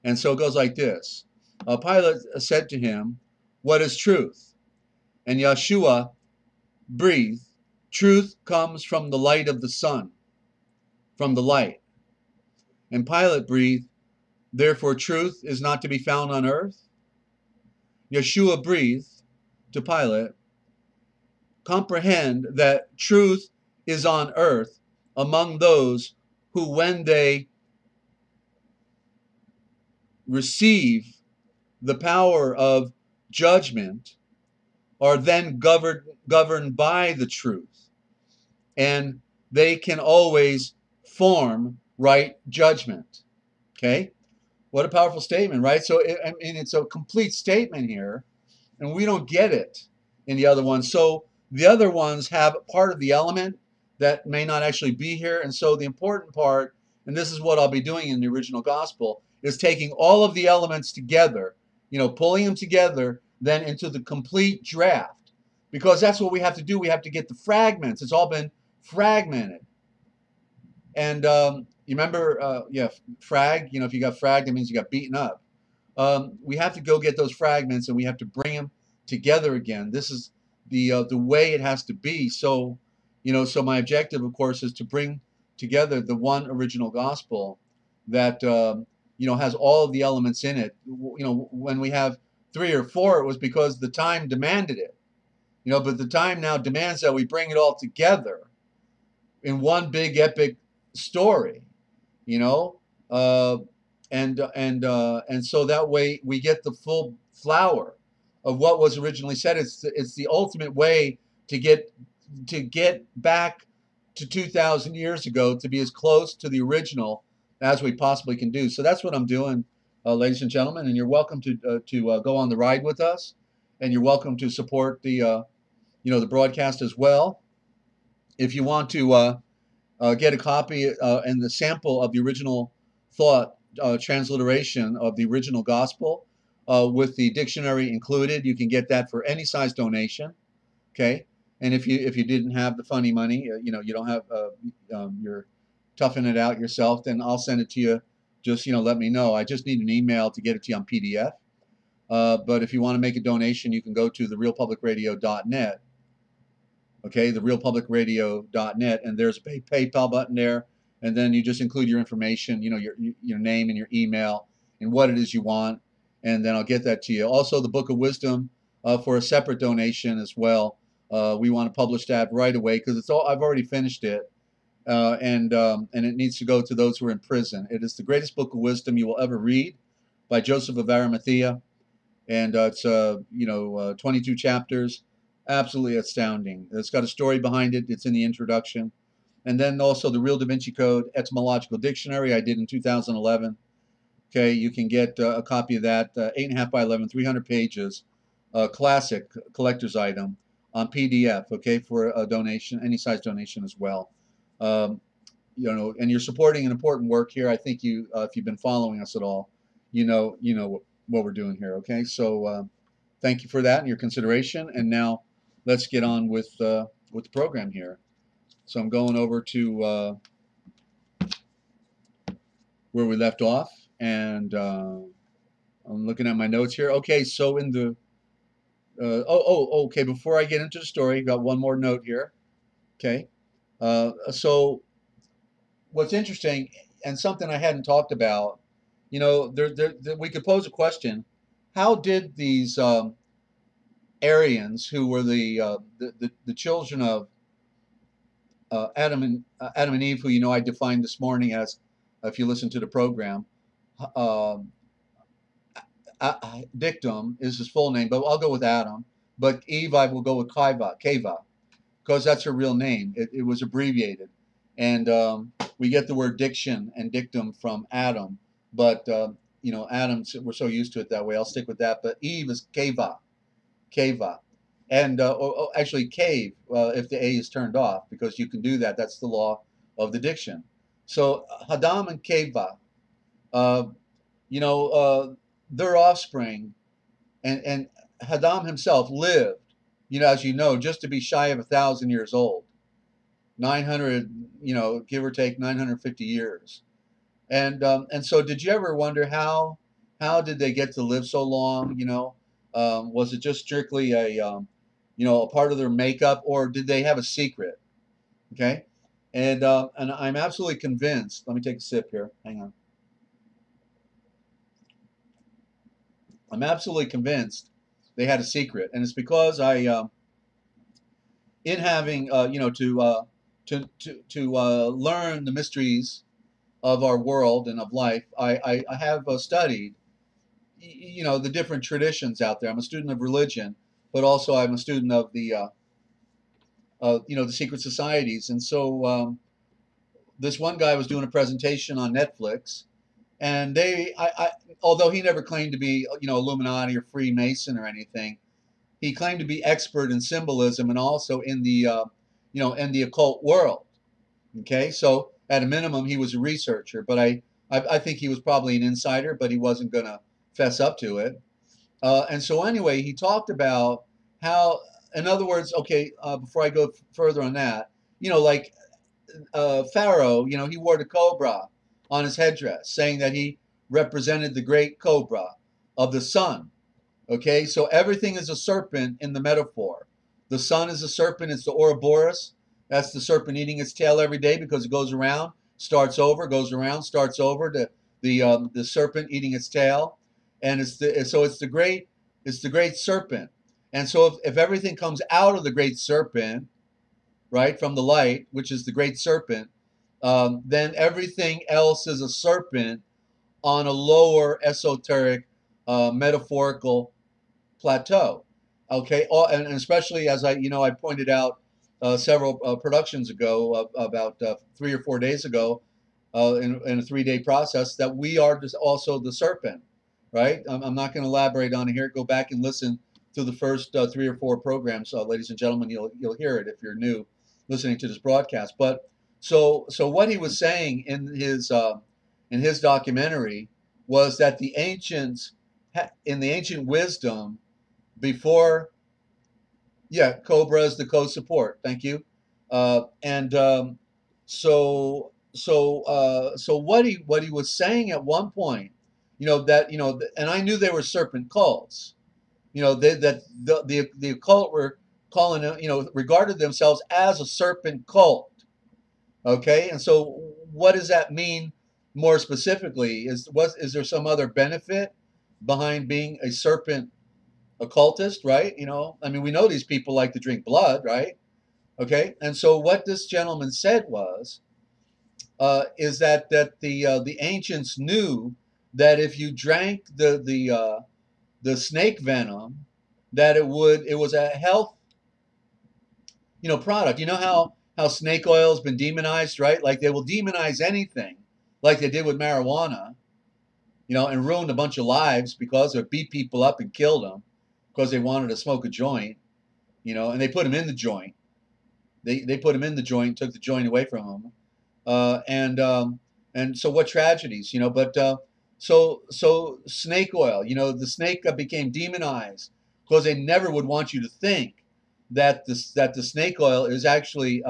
And so it goes like this. Pilate said to him, "What is truth?" And Yeshua breathed, "Truth comes from the light of the sun, from the light." And Pilate breathed, "Therefore truth is not to be found on earth." Yeshua breathed to Pilate, "Comprehend that truth is on earth among those who, when they receive the power of judgment, are then governed by the truth, and they can always form right judgment." Okay, what a powerful statement, right? So I mean, it's a complete statement here, and we don't get it in the other ones. So the other ones have part of the element that may not actually be here, and so the important part, and this is what I'll be doing in the original gospel, is taking all of the elements together, pulling them together then into the complete draft, because that's what we have to do. We have to get the fragments. It's all been fragmented. And you remember, frag, if you got fragged, that means you got beaten up. We have to go get those fragments, and we have to bring them together again. This is the way it has to be. So, so my objective, of course, is to bring together the one original gospel that has all of the elements in it. When we have 3 or 4, it was because the time demanded it. But the time now demands that we bring it all together in one big epic story. You know, and so that way we get the full flower of what was originally said. It's the ultimate way to get back to 2,000 years ago, to be as close to the original as we possibly can do. So that's what I'm doing, ladies and gentlemen. And you're welcome to go on the ride with us, and you're welcome to support the the broadcast as well. If you want to get a copy and the sample of the original thought transliteration of the original gospel with the dictionary included, you can get that for any size donation. Okay, and if you didn't have the funny money, you don't have you're toughing it out yourself, then I'll send it to you. Just let me know. I just need an email to get it to you on PDF. But if you want to make a donation, you can go to therealpublicradio.net. Okay, therealpublicradio.net, and there's a PayPal button there, and then you just include your information, your name and your email and what it is you want, and then I'll get that to you. Also, the Book of Wisdom for a separate donation as well. We want to publish that right away because I've already finished it, and it needs to go to those who are in prison. It is the greatest book of wisdom you will ever read, by Joseph of Arimathea, and it's 22 chapters. Absolutely astounding. It's got a story behind it. It's in the introduction. And then also the Real Da Vinci Code Etymological Dictionary I did in 2011. Okay, you can get a copy of that, 8.5 by 11, 300 pages, classic collector's item on PDF, okay, for a donation, any size donation as well. and you're supporting an important work here. I think you, if you've been following us at all, what we're doing here. Okay, so thank you for that and your consideration. And now let's get on with the program here. So I'm going over to where we left off, and I'm looking at my notes here. Okay, so in the okay. Before I get into the story, I've got one more note here. Okay, so what's interesting and something I hadn't talked about, we could pose a question: how did these Aryans, who were the children of Adam and Eve, who I defined this morning as, if you listen to the program, um, Dictum is his full name, but I'll go with Adam. But Eve, I will go with Keva, because that's her real name. It was abbreviated, and we get the word diction and dictum from Adam. But Adam, we're so used to it that way. I'll stick with that. But Eve is Keva, and actually cave if the A is turned off, because you can do that. That's the law of the diction. So Hadam and Keva, uh, their offspring, and Hadam himself lived, as you know, just to be shy of 1,000 years old, 900, give or take 950 years. And so, did you ever wonder how did they get to live so long? Was it just strictly a part of their makeup, or did they have a secret? Okay, and I'm absolutely convinced. Let me take a sip here. Hang on. I'm absolutely convinced they had a secret, and it's because in having to learn the mysteries of our world and of life, I have studied the different traditions out there. I'm a student of religion, but also I'm a student of the secret societies. And so this one guy was doing a presentation on Netflix, and although he never claimed to be Illuminati or Freemason or anything, he claimed to be expert in symbolism and also in the occult world. Okay, so at a minimum, he was a researcher, but I think he was probably an insider, but he wasn't going to fess up to it. And so anyway, he talked about how, in other words, okay, before I go further on that, like Pharaoh, he wore the cobra on his headdress, saying that he represented the great cobra of the sun. Okay, so everything is a serpent in the metaphor. The sun is a serpent. It's the Ouroboros. That's the serpent eating its tail every day, because it goes around, starts over, goes around, starts over. The serpent eating its tail, and it's the great serpent. And so if everything comes out of the great serpent, right, from the light, which is the great serpent, then everything else is a serpent on a lower esoteric metaphorical plateau. Okay, and especially as I pointed out several productions ago, about 3 or 4 days ago, in a 3-day process, that we are just also the serpent, right? I'm not going to elaborate on it here. Go back and listen to the first 3 or 4 programs, ladies and gentlemen. You'll hear it if you're new listening to this broadcast. But so what he was saying in his documentary was that the ancients, in the ancient wisdom, before, Cobra is the co-support. Thank you. And so what he was saying at one point, and I knew they were serpent cults. That the occult were calling it, regarded themselves as a serpent cult. Okay, and so what does that mean more specifically? Is there some other benefit behind being a serpent occultist, right? I mean, we know these people like to drink blood, right? Okay, and so what this gentleman said was, is that the ancients knew that if you drank the snake venom, that it was a health product. You know how snake oil has been demonized, right? Like they will demonize anything, like they did with marijuana, and ruined a bunch of lives because they beat people up and killed them because they wanted to smoke a joint, and they put them in the joint. They put them in the joint, took the joint away from them. uh, and um, and so what tragedies, but so snake oil, the snake became demonized because they never would want you to think that the snake oil is actually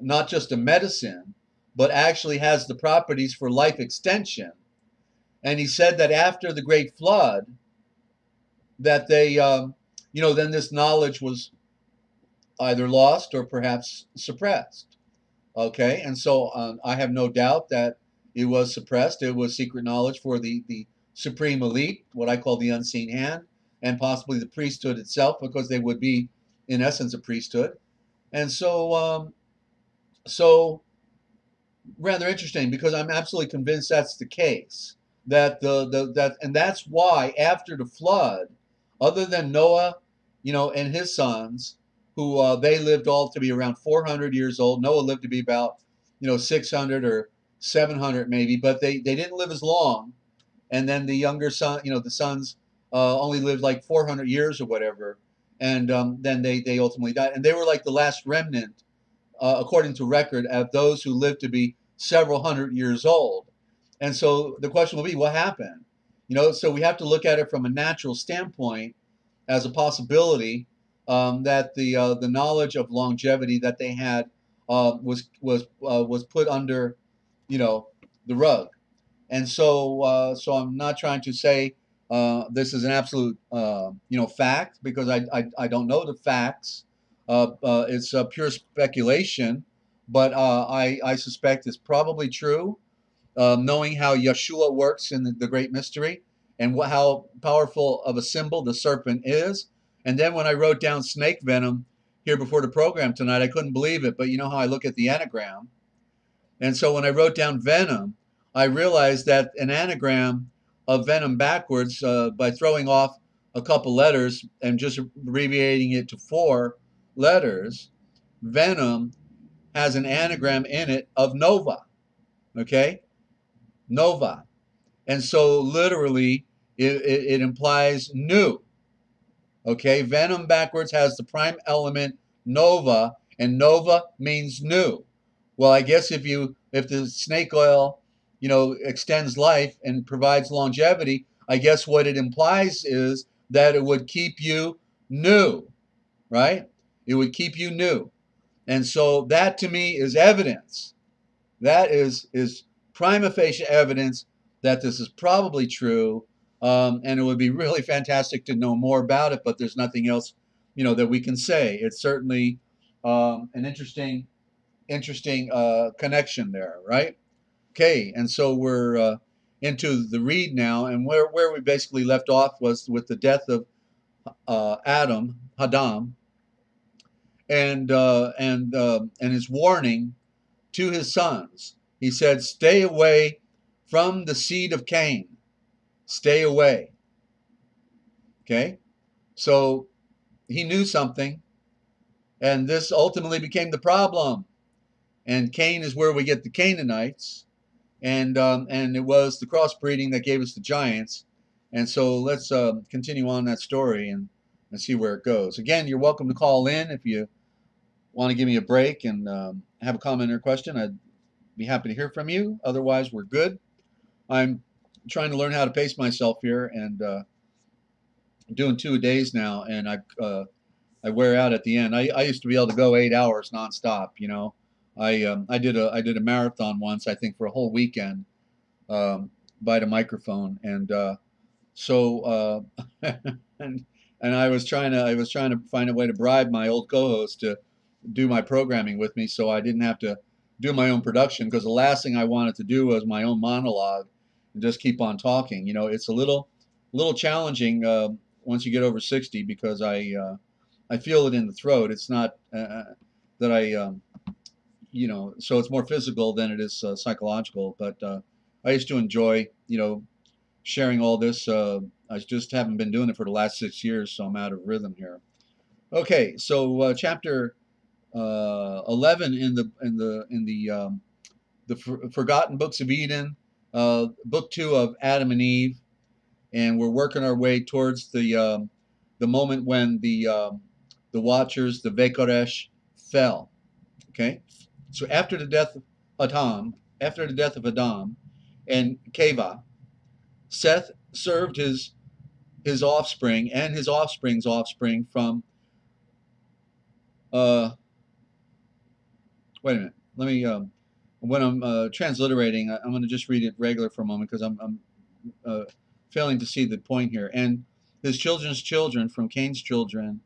not just a medicine, but actually has the properties for life extension. And he said that after the Great Flood, that then this knowledge was either lost or perhaps suppressed. Okay, and so I have no doubt that it was suppressed. It was secret knowledge for the supreme elite, what I call the unseen hand, and possibly the priesthood itself, because they would be, in essence, a priesthood. And so rather interesting, because I'm absolutely convinced that's the case. And that's why after the flood, other than Noah, and his sons, who they lived all to be around 400 years old. Noah lived to be about 600 or 700 maybe, but they didn't live as long. And then the younger son, the sons only lived like 400 years or whatever, and then they ultimately died, and they were like the last remnant, according to record, of those who lived to be several hundred years old. And so the question will be, what happened? So we have to look at it from a natural standpoint as a possibility, that the knowledge of longevity that they had was put under, the rug. And so I'm not trying to say this is an absolute fact, because I don't know the facts. It's pure speculation, but I suspect it's probably true, knowing how Yeshua works in the great mystery, and how powerful of a symbol the serpent is. And then when I wrote down snake venom here before the program tonight, I couldn't believe it. But you know how I look at the anagram. And so when I wrote down venom, I realized that an anagram of venom backwards, by throwing off a couple letters and just abbreviating it to 4 letters, venom has an anagram in it of Nova. Okay? Nova. And so literally it implies new. Okay? Venom backwards has the prime element Nova, and Nova means new. Well, I guess if the snake oil, extends life and provides longevity, I guess what it implies is that it would keep you new, right? It would keep you new. And so that to me is evidence. That is prima facie evidence that this is probably true. And it would be really fantastic to know more about it, but there's nothing else, that we can say. It's certainly an interesting connection there, right? Okay, and so we're into the read now, and where we basically left off was with the death of Adam, and his warning to his sons. He said, "Stay away from the seed of Cain. Stay away." Okay, so he knew something, and this ultimately became the problem. And Cain is where we get the Canaanites, and it was the crossbreeding that gave us the giants. And so let's continue on that story and see where it goes. Again, you're welcome to call in if you want to give me a break and have a comment or question. I'd be happy to hear from you. Otherwise, we're good. I'm trying to learn how to pace myself here, and doing 2 a days now, and I wear out at the end. I used to be able to go 8 hours nonstop. I did a marathon once, I think, for a whole weekend, by the microphone, and so and I was trying to find a way to bribe my old co-host to do my programming with me, so I didn't have to do my own production, because the last thing I wanted to do was my own monologue and just keep on talking. It's a little challenging once you get over 60, because I feel it in the throat. It's not that so it's more physical than it is psychological. But I used to enjoy, sharing all this. I just haven't been doing it for the last 6 years, so I'm out of rhythm here. Okay, so chapter 11 in the Forgotten Books of Eden, book 2 of Adam and Eve, and we're working our way towards the moment when the Watchers, the Vekoresh, fell. Okay, so after the death Adam, after the death of Adam and Keva, Seth served his offspring and his offspring's offspring from wait a minute. Let me when I'm transliterating, I'm going to just read it regular for a moment because I'm failing to see the point here. And his children's children from Cain's children.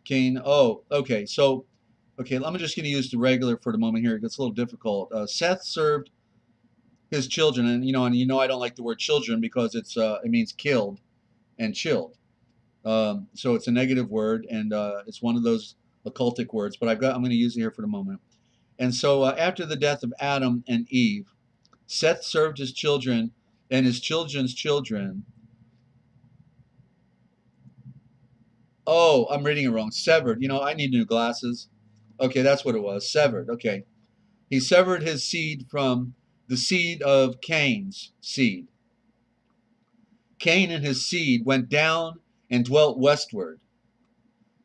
Cain. Oh, okay. So, okay. I'm just going to use the regular for the moment here. It gets a little difficult. Seth served his children, and I don't like the word children because it means killed and chilled. So it's a negative word, and it's one of those occultic words. But I'm going to use it here for the moment. And so after the death of Adam and Eve, Seth served his children and his children's children. Oh, I'm reading it wrong. Severed. I need new glasses. Okay, that's what it was. Severed. Okay. He severed his seed from the seed of Cain's seed. Cain and his seed went down and dwelt westward,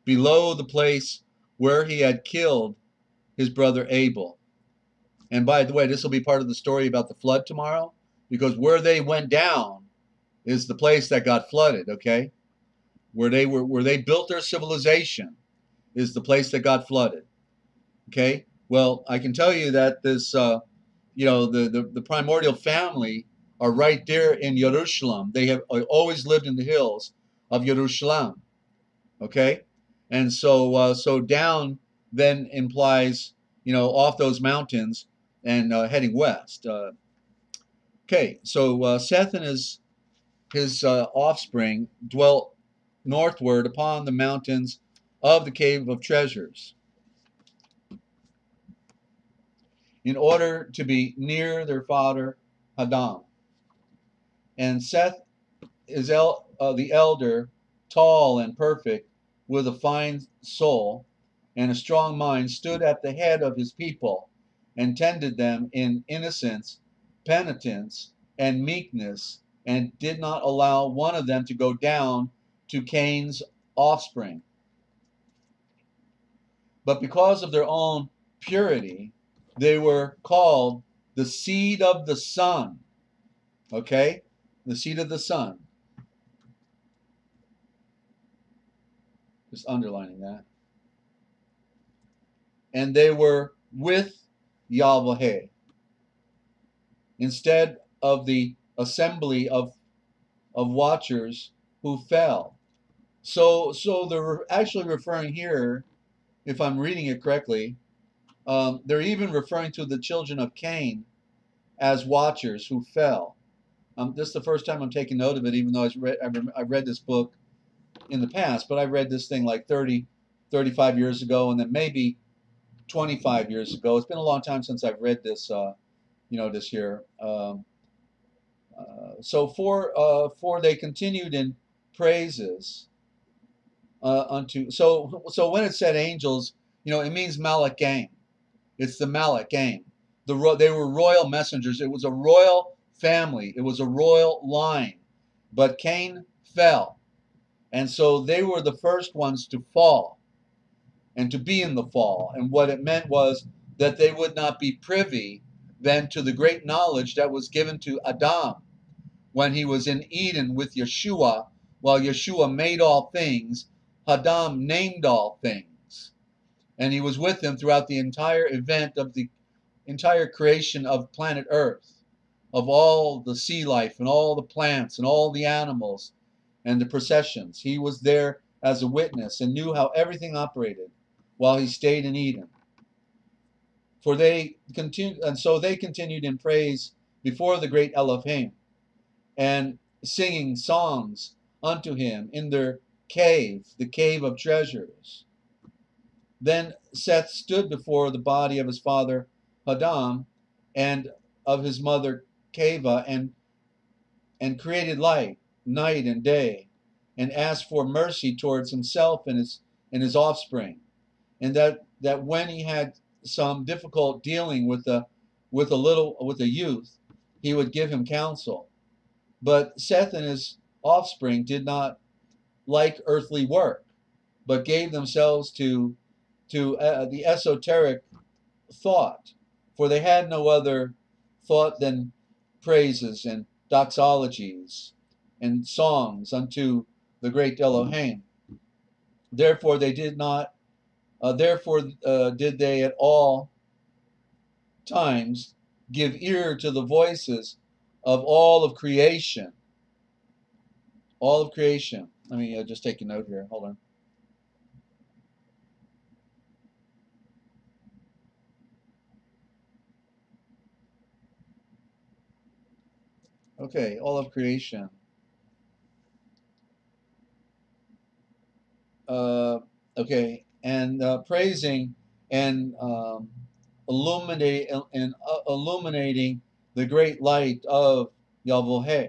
below the place where he had killed his brother Abel. And by the way, this will be part of the story about the flood tomorrow, because where they went down is the place that got flooded, okay? Where they built their civilization is the place that got flooded. Okay? Well, I can tell you that this the primordial family are right there in Jerusalem. They have always lived in the hills of Jerusalem. Okay? And so down then implies, off those mountains and heading west. Okay, so Seth and his offspring dwelt northward upon the mountains of the cave of treasures, in order to be near their father Adam. And Seth is the elder, tall and perfect, with a fine soul and a strong mind, stood at the head of his people and tended them in innocence, penitence, and meekness, and did not allow one of them to go down to Cain's offspring. But because of their own purity, they were called the seed of the sun. Okay? The seed of the sun. Just underlining that. And they were with Yahweh instead of the assembly of watchers who fell. So they're actually referring here, if I'm reading it correctly, they're even referring to the children of Cain as watchers who fell. This is the first time I'm taking note of it, even though I've read this book in the past, but I read this thing like 30, 35 years ago, and then maybe 25 years ago. It's been a long time since I've read this, this year. So for they continued in praises unto. So when it said angels, it means Malachim. It's the Malachim. They were royal messengers. It was a royal family. It was a royal line. But Cain fell. And so they were the first ones to fall and to be in the fall. And what it meant was that they would not be privy then to the great knowledge that was given to Adam when he was in Eden with Yeshua. While Yeshua made all things, Adam named all things. And he was with him throughout the entire event of the entire creation of planet Earth, of all the sea life and all the plants and all the animals and the processions. He was there as a witness and knew how everything operated while he stayed in Eden. So they continued in praise before the great Elohim and singing songs unto him in their cave, the cave of treasures. Then Seth stood before the body of his father Adam and of his mother Keva and created light, night and day, and asked for mercy towards himself and his offspring, and that when he had some difficult dealing with a youth, he would give him counsel. But Seth and his offspring did not like earthly work, but gave themselves to the esoteric thought, For they had no other thought than praises and doxologies and songs unto the great Elohim. Therefore they did not. Did they at all times give ear to the voices of all of creation. All of creation. Let me just take a note here. Hold on. Okay, all of creation. Okay, and praising and illuminating the great light of Yahweh.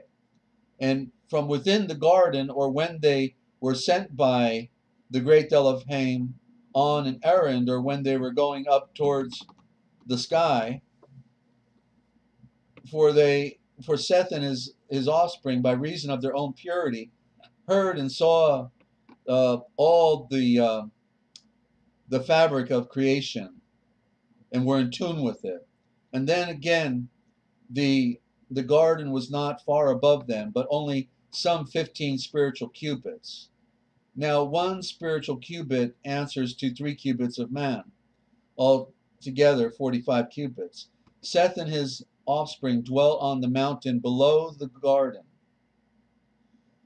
And from within the garden, or when they were sent by the great Elohim on an errand, or when they were going up towards the sky, for Seth and his offspring, by reason of their own purity, heard and saw all the fabric of creation, and were in tune with it. And then again, the garden was not far above them, but only some 15 spiritual cubits. Now, one spiritual cubit answers to 3 cubits of man, altogether 45 cubits. Seth and his offspring dwelt on the mountain below the garden.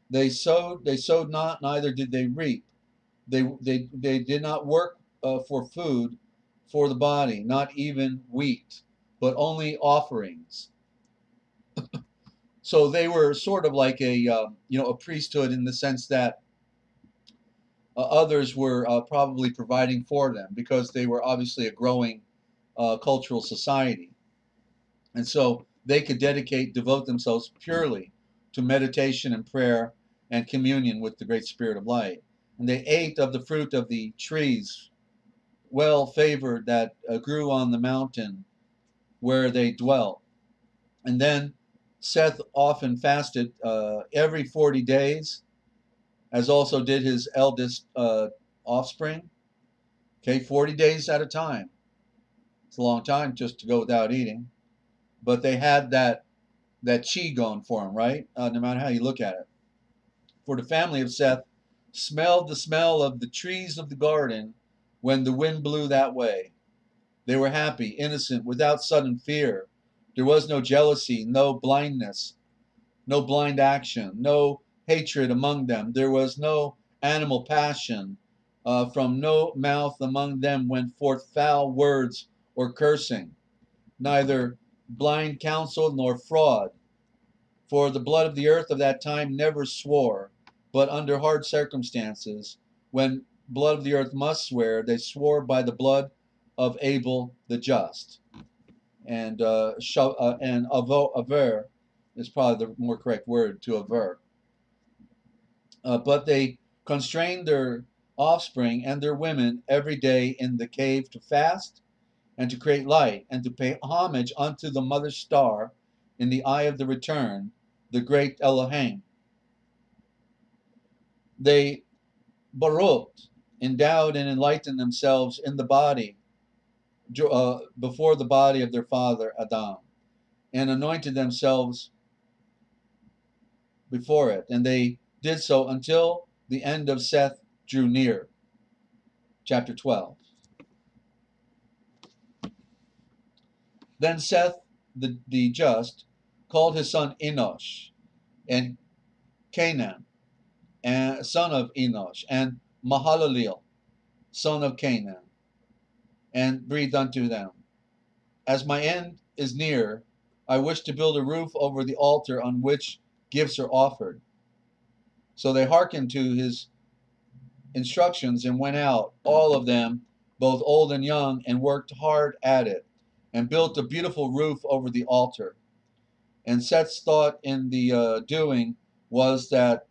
They sowed not, neither did they reap. They did not work for food for the body, not even wheat, but only offerings. So they were sort of like a priesthood, in the sense that others were probably providing for them, because they were obviously a growing cultural society. And so they could devote themselves purely to meditation and prayer and communion with the Great Spirit of Light. And they ate of the fruit of the trees well favored that grew on the mountain where they dwelt. And then Seth often fasted every 40 days, as also did his eldest offspring. Okay, 40 days at a time. It's a long time just to go without eating. But they had that chi going for them, right? No matter how you look at it. For the family of Seth smelled the smell of the trees of the garden when the wind blew that way. They were happy, innocent, without sudden fear. There was no jealousy, no blindness, no blind action, no hatred among them. There was no animal passion. From no mouth among them went forth foul words or cursing, neither blind counsel nor fraud. For the blood of the earth of that time never swore, but under hard circumstances, when blood of the earth must swear, they swore by the blood of Abel the just. And aver is probably the more correct word, to aver. But they constrained their offspring and their women every day in the cave to fast and to create light and to pay homage unto the mother star in the eye of the return, the great Elohim. They baruched, endowed and enlightened themselves in the body, before the body of their father Adam, and anointed themselves before it. And they did so until the end of Seth drew near. Chapter 12. Then Seth, the just, called his son Enosh, and Canaan, and son of Enosh, and Mahalaleel, son of Canaan, and breathed unto them, as my end is near, I wish to build a roof over the altar on which gifts are offered. So they hearkened to his instructions and went out, all of them, both old and young, and worked hard at it, and built a beautiful roof over the altar. And Seth's thought in the doing was that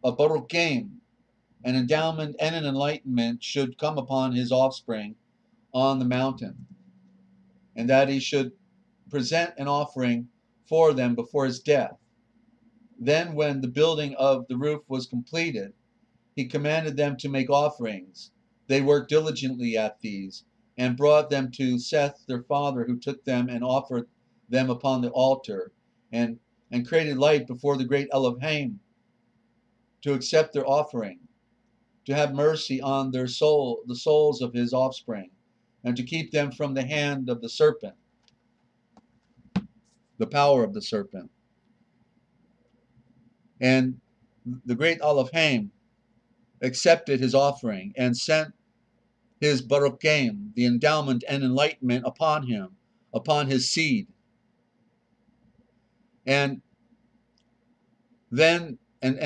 a baruchim, an endowment and an enlightenment, should come upon his offspring on the mountain, and that he should present an offering for them before his death. Then, when the building of the roof was completed, he commanded them to make offerings. they worked diligently at these and brought them to Seth their father, who took them and offered them upon the altar, and created light before the great Elohim to accept their offering, to have mercy on their soul, the souls of his offspring, and to keep them from the hand of the serpent, the power of the serpent. And the great Elohim accepted his offering and sent his Baruchim, the endowment and enlightenment, upon him, upon his seed. And then, and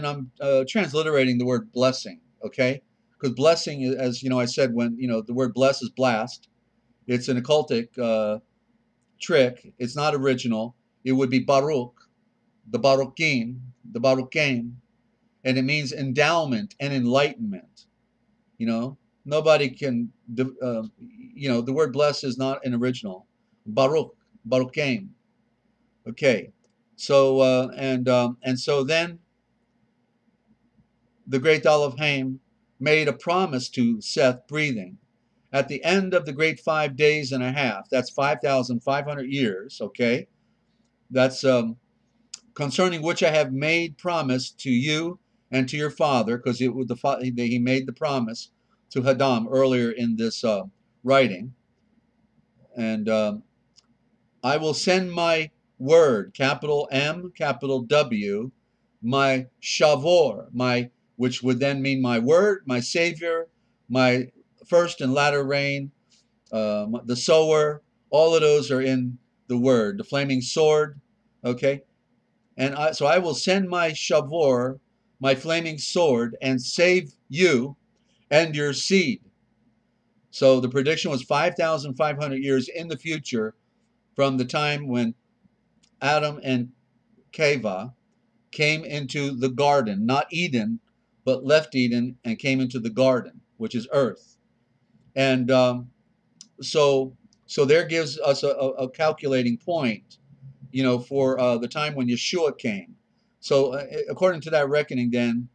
I'm transliterating the word blessing, okay? Because blessing, as you know, I said, when the word bless is blast, it's an occultic trick. It's not original. It would be Baruch, the Baruchim, and it means endowment and enlightenment. Nobody can, the word bless is not an original. Baruchim. Okay, so and so then the great Elohim made a promise to Seth, breathing at the end of the great 5 days and a half. That's 5,500 years. Okay, that's concerning which I have made promise to you and to your father, because it was he made the promise to Adam earlier in this writing, and I will send my word, capital M, capital W, my Shavor, which would then mean my word, my Savior, my first and latter rain, the sower. All of those are in the word, the flaming sword. Okay, and so I will send my Shavor, my flaming sword, and save you and your seed. So the prediction was 5,500 years in the future from the time when Adam and Keva came into the garden, not Eden, but left Eden and came into the garden, which is earth. And so there gives us a calculating point, for the time when Yeshua came. So according to that reckoning, then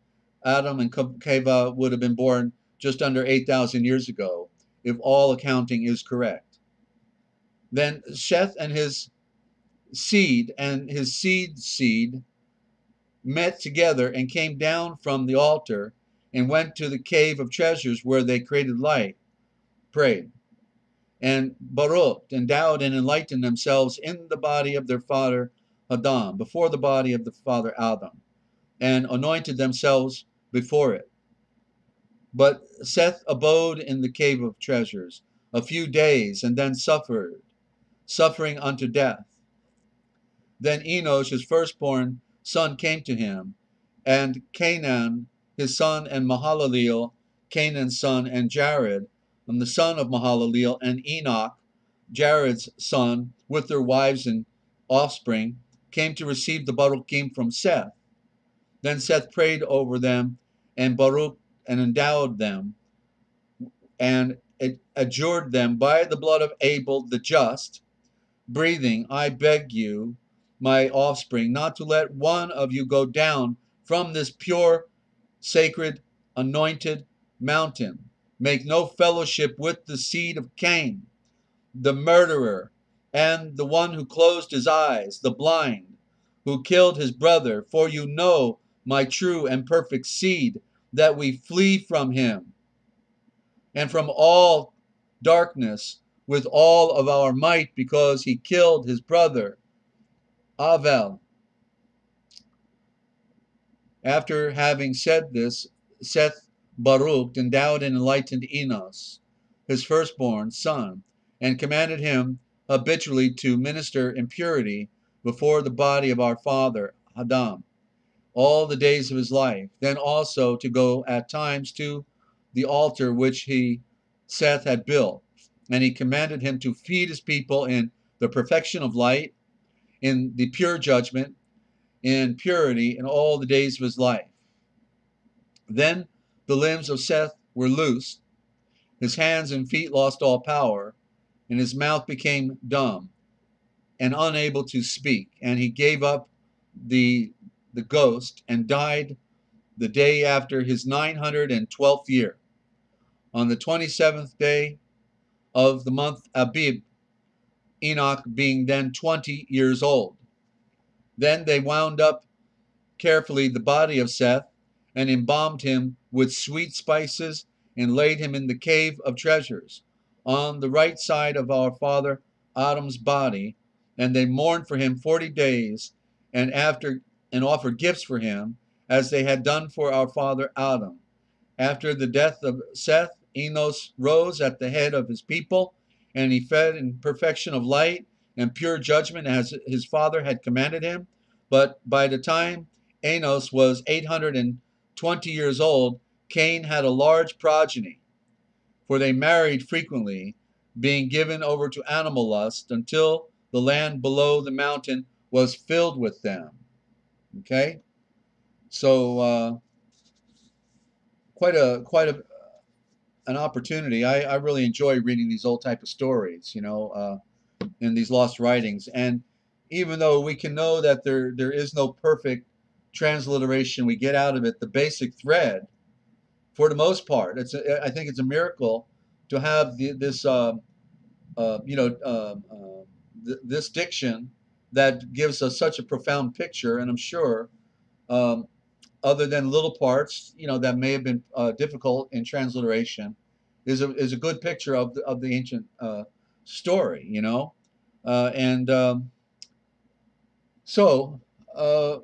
Adam and Keva would have been born just under 8,000 years ago, if all accounting is correct. Then Seth and his seed and his seed met together and came down from the altar and went to the cave of treasures where they created light, prayed, and Baruch, endowed and enlightened themselves in the body of their father Adam, before the body of the father Adam, and anointed themselves before it. But Seth abode in the cave of treasures a few days, and then suffering unto death. Then Enosh, his firstborn son, came to him, and Canaan, his son, and Mahalaleel, Canaan's son, and Jared, and the son of Mahalaleel, and Enoch, Jared's son, with their wives and offspring, came to receive the Baruchim from Seth. Then Seth prayed over them, and Baruch, and endowed them, and adjured them by the blood of Abel the just, breathing, I beg you, my offspring, not to let one of you go down from this pure, sacred, anointed mountain. Make no fellowship with the seed of Cain, the murderer, and the one who closed his eyes, the blind, who killed his brother. For you know, my true and perfect seed, that we flee from him and from all darkness with all of our might, because he killed his brother Avel. After having said this, Seth Baruch endowed and enlightened Enos, his firstborn son, and commanded him habitually to minister in purity before the body of our father Adam all the days of his life. Then also to go at times to the altar which Seth had built. And he commanded him to feed his people in the perfection of light, in the pure judgment, in purity, in all the days of his life. Then the limbs of Seth were loosed, his hands and feet lost all power, and his mouth became dumb and unable to speak. And he gave up the ghost and died the day after his 912th year. On the 27th day of the month Abib, Enoch being then 20 years old. Then they wound up carefully the body of Seth and embalmed him with sweet spices and laid him in the cave of treasures on the right side of our father Adam's body. And they mourned for him 40 days and offered gifts for him as they had done for our father Adam. After the death of Seth, Enos rose at the head of his people, and he fed in perfection of light and pure judgment as his father had commanded him. But by the time Enos was 820 years old, Cain had a large progeny, for they married frequently, being given over to animal lust until the land below the mountain was filled with them. Okay, so quite an opportunity. I really enjoy reading these old type of stories, in these lost writings. And even though we can know that there is no perfect transliteration we get out of it, the basic thread, for the most part, I think it's a miracle to have this diction that gives us such a profound picture. And I'm sure, um, other than little parts, that may have been difficult in transliteration, is a good picture of the ancient story, and so uh,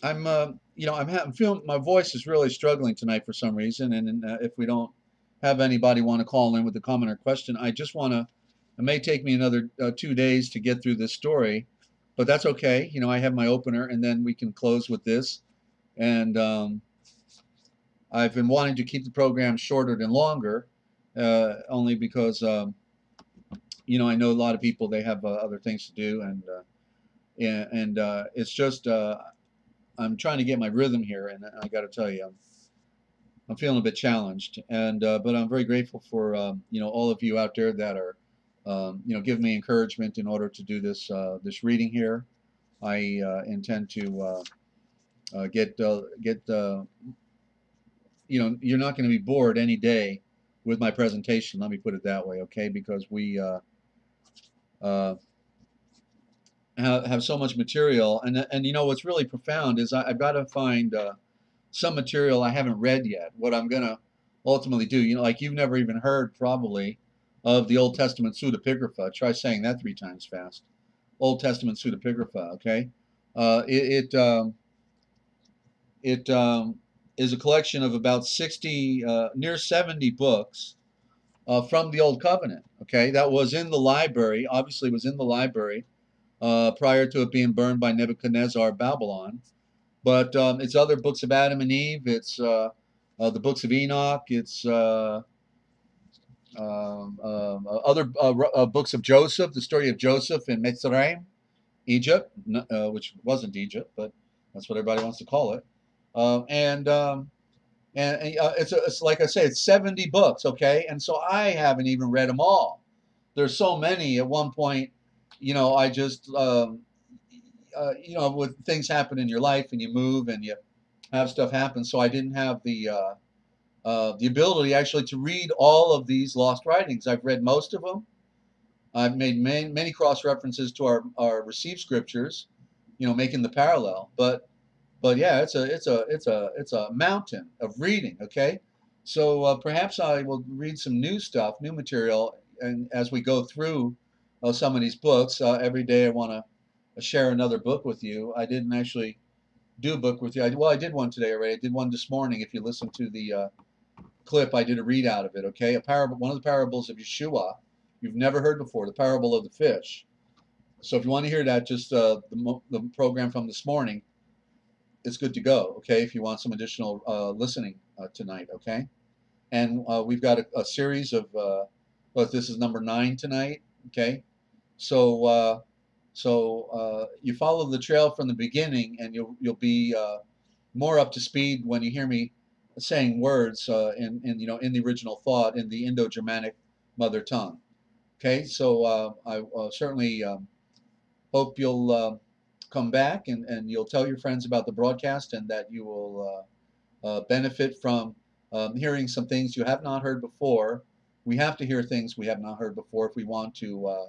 I'm feeling my voice is really struggling tonight for some reason, and if we don't have anybody want to call in with a comment or question, I just want to. It may take me another 2 days to get through this story, but that's okay. I have my opener, and then we can close with this. And I've been wanting to keep the program shorter than longer, only because I know a lot of people, they have other things to do, and it's just I'm trying to get my rhythm here, and I got to tell you, I'm feeling a bit challenged, and but I'm very grateful for all of you out there that are giving me encouragement in order to do this reading here. I intend to get you're not going to be bored any day with my presentation. Let me put it that way, okay? Because we uh, have so much material, and what's really profound is I've got to find some material I haven't read yet. What I'm going to ultimately do, like you've never even heard probably of the Old Testament pseudepigrapha. Try saying that 3 times fast. Old Testament pseudepigrapha, okay? It is a collection of about 60, near 70 books from the Old Covenant. Okay, that was in the library. Obviously, was in the library prior to it being burned by Nebuchadnezzar, Babylon. But it's other books of Adam and Eve. It's the books of Enoch. It's other books of Joseph, the story of Joseph in Mitzrayim, Egypt, which wasn't Egypt, but that's what everybody wants to call it. It's like I say, it's 70 books, okay? And so I haven't even read them all. There's so many. At one point, I just, with things happen in your life and you move and you have stuff happen. So I didn't have the ability actually to read all of these lost writings. I've read most of them. I've made many cross references to our received scriptures, making the parallel. But yeah, it's a mountain of reading. Okay, so perhaps I will read some new stuff, new material, and as we go through some of these books, every day I want to share another book with you. I didn't actually do a book with you. I did one today already. I did one this morning. If you listen to the clip, I did a readout of it. Okay, a parable, one of the parables of Yeshua, you've never heard before, the parable of the fish. So if you want to hear that, just the program from this morning, it's good to go. Okay, if you want some additional listening tonight. Okay, and we've got a series of, but this is number 9 tonight. Okay, so you follow the trail from the beginning, and you'll be more up to speed when you hear me saying words in the original thought in the Indo-Germanic mother tongue. Okay, so I certainly hope you'll come back and you'll tell your friends about the broadcast, and that you will benefit from hearing some things you have not heard before. We have to hear things we have not heard before if we want to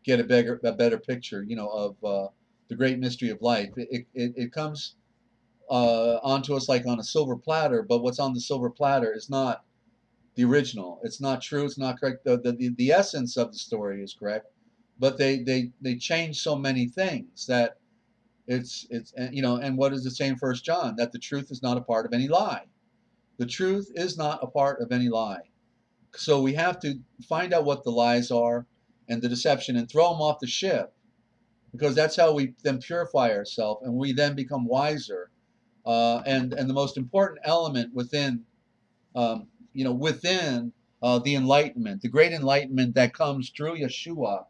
get a better picture, of the great mystery of life. It comes onto us like on a silver platter, but what's on the silver platter is not the original. It's not true. It's not correct. The essence of the story is correct, but they change so many things that it's and what does it say in First John? That the truth is not a part of any lie. The truth is not a part of any lie. So we have to find out what the lies are and the deception and throw them off the ship, because that's how we then purify ourselves and we then become wiser. And the most important element within within the enlightenment, the great enlightenment that comes through Yeshua,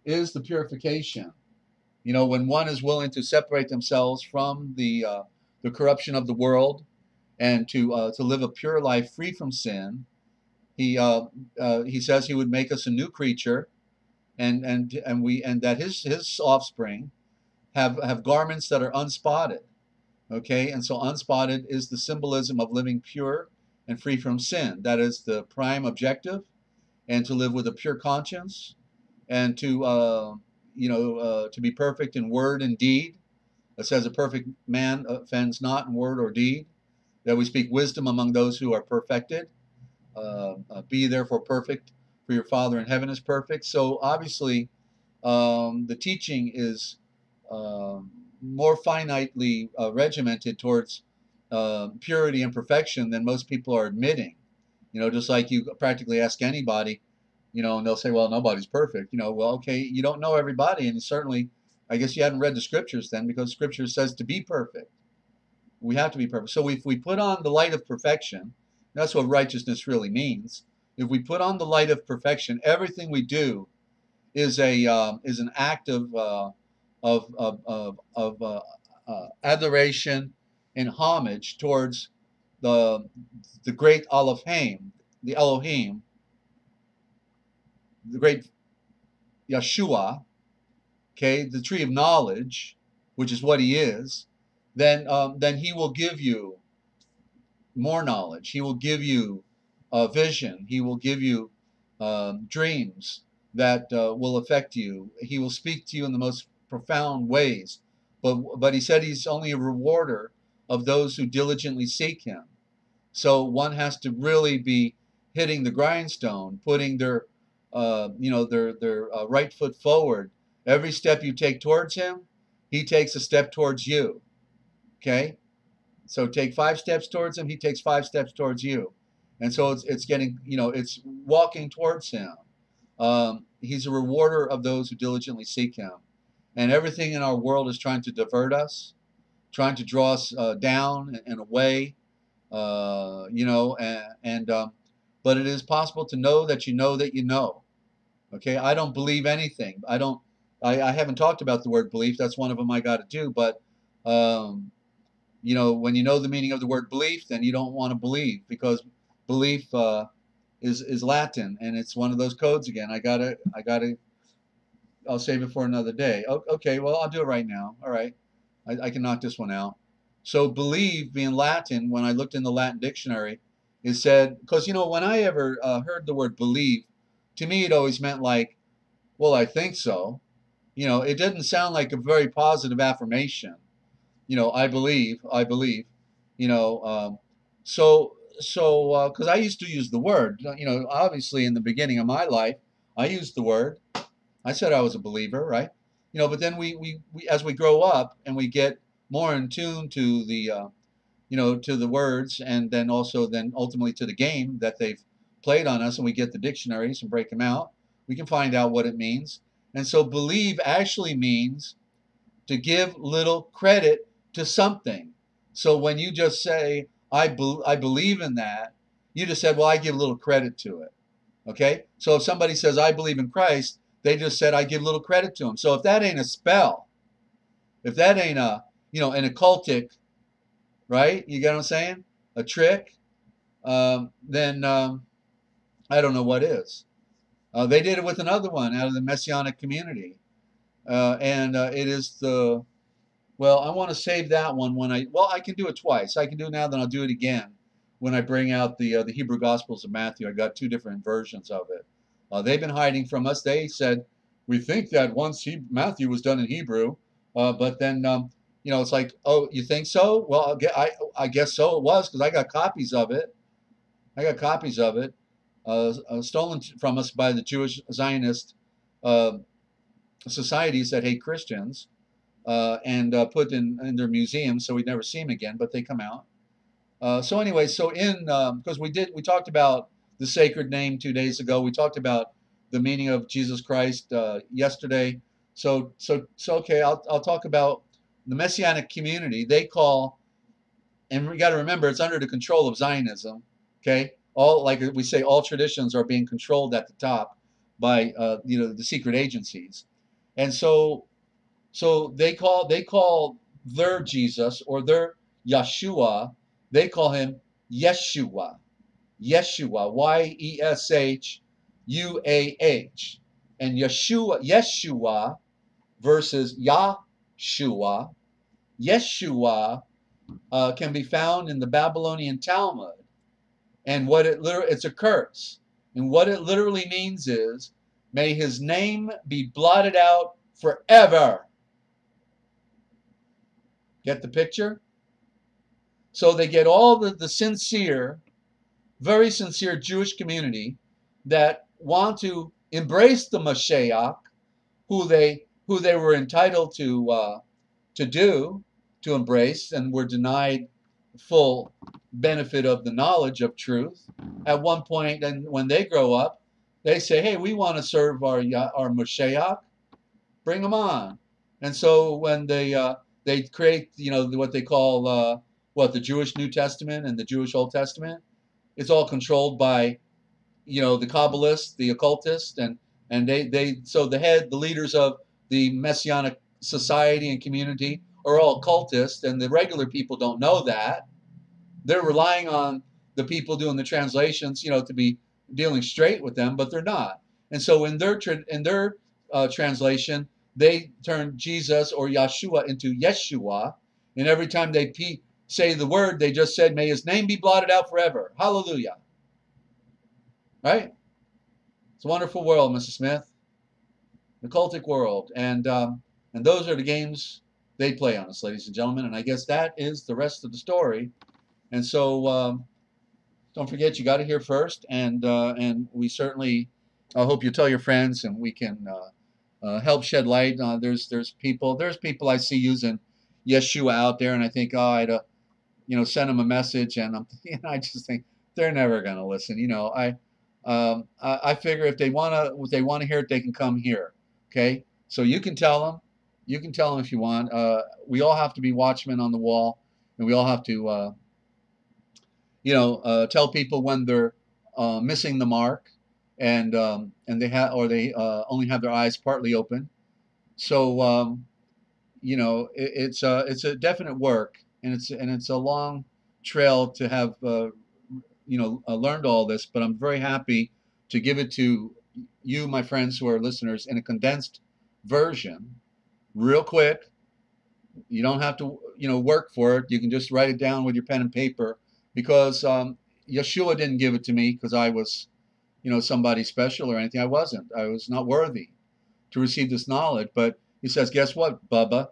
is the purification. When one is willing to separate themselves from the corruption of the world and to live a pure life free from sin, he says he would make us a new creature, and that his offspring have garments that are unspotted. Okay, and so unspotted is the symbolism of living pure and free from sin. That is the prime objective, and to live with a pure conscience, and to be perfect in word and deed. It says a perfect man offends not in word or deed. That we speak wisdom among those who are perfected. Be therefore perfect, for your Father in heaven is perfect. So obviously, the teaching is more finitely regimented towards purity and perfection than most people are admitting. Just like you practically ask anybody, and they'll say, well, nobody's perfect. Well, okay, you don't know everybody, and certainly, I guess you hadn't read the scriptures then, because scripture says to be perfect. We have to be perfect. So if we put on the light of perfection, that's what righteousness really means. If we put on the light of perfection, everything we do is an act of adoration and homage towards the great Elohim, the great Yeshua, okay, the tree of knowledge, which is what he is. Then he will give you more knowledge. He will give you vision. He will give you dreams that will affect you. He will speak to you in the most profound ways. But he said he's only a rewarder of those who diligently seek him. So one has to really be hitting the grindstone, putting their right foot forward. Every step you take towards him, he takes a step towards you. Okay? So take 5 steps towards him, he takes 5 steps towards you. And so it's getting, it's walking towards him. He's a rewarder of those who diligently seek him. And everything in our world is trying to divert us, trying to draw us down and away, but it is possible to know that you know that you know. Okay, I don't believe anything. I haven't talked about the word belief. That's one of them I got to do. But, when you know the meaning of the word belief, then you don't want to believe, because belief is Latin, and it's one of those codes again. I'll save it for another day. Okay, well, I'll do it right now. All right, I can knock this one out. So believe, being Latin, when I looked in the Latin dictionary, it said, because, when I ever heard the word believe, to me it always meant like, well, I think so. It didn't sound like a very positive affirmation. I believe, because I used to use the word, obviously in the beginning of my life, I used the word. I said I was a believer, right? But then we as we grow up and we get more in tune to the, to the words, and then ultimately to the game that they've played on us, and we get the dictionaries and break them out, we can find out what it means. And so believe actually means to give little credit to something. So when you just say, I believe in that, you just said, well, I give little credit to it. Okay? So if somebody says, I believe in Christ, they just said, I give little credit to him. So if that ain't a spell, if that ain't an occultic, right? You get what I'm saying? A trick, then I don't know what is. They did it with another one out of the Messianic community. It is well, I want to save that one I can do it twice. I can do it now, then I'll do it again. when I bring out the Hebrew Gospels of Matthew. I got two different versions of it. They've been hiding from us. They said, we think that once Matthew was done in Hebrew, but then it's like, oh, you think so? Well, I guess so it was, because I got copies of it. Stolen from us by the Jewish Zionist societies that hate Christians, and put in their museums, so we'd never see them again, but they come out. So anyway, because we talked about the sacred name 2 days ago. We talked about the meaning of Jesus Christ yesterday. So okay, I'll talk about the Messianic community. They call, and we got to remember, it's under the control of Zionism. Okay, like we say, all traditions are being controlled at the top by the secret agencies, and so they call their Jesus, or their Yeshua, they call him Yeshua. Yeshua, Yeshuah. And Yeshua versus Yahshua. Yeshua can be found in the Babylonian Talmud. And it's a curse. And what it literally means is, may his name be blotted out forever. Get the picture? So they get all the sincere, very sincere Jewish community that want to embrace the Mashiach, who they were entitled to embrace, and were denied full benefit of the knowledge of truth. At one point, and when they grow up, they say, "Hey, we want to serve our Mashiach. Bring them on." And so when they create, what they call the Jewish New Testament and the Jewish Old Testament, it's all controlled by the Kabbalists, the occultists, and the leaders of the Messianic society and community are all cultists, and the regular people don't know that. They're relying on the people doing the translations, to be dealing straight with them, but they're not. And so in their translation, they turn Jesus, or Yeshua, into Yeshua, and every time they say the word, they just said, "May his name be blotted out forever." Hallelujah. Right? It's a wonderful world, Mrs. Smith. The cultic world. And those are the games they play on us, ladies and gentlemen. And I guess that is the rest of the story. And so don't forget, you got to hear first. And we certainly hope you tell your friends, and we can help shed light. There's people I see using Yeshua out there, and I think, I'd send them a message, and I just think they're never going to listen. I figure if they want to hear it, they can come here. Okay, so you can tell them if you want. We all have to be watchmen on the wall, and we all have to tell people when they're missing the mark, and they only have their eyes partly open. So it's a definite work, and it's a long trail to have learned all this. But I'm very happy to give it to you, my friends who are listeners, in a condensed version, real quick. You don't have to work for it. You can just write it down with your pen and paper, because Yeshua didn't give it to me because I was somebody special or anything. I wasn't. I was not worthy to receive this knowledge. But he says, guess what, Bubba?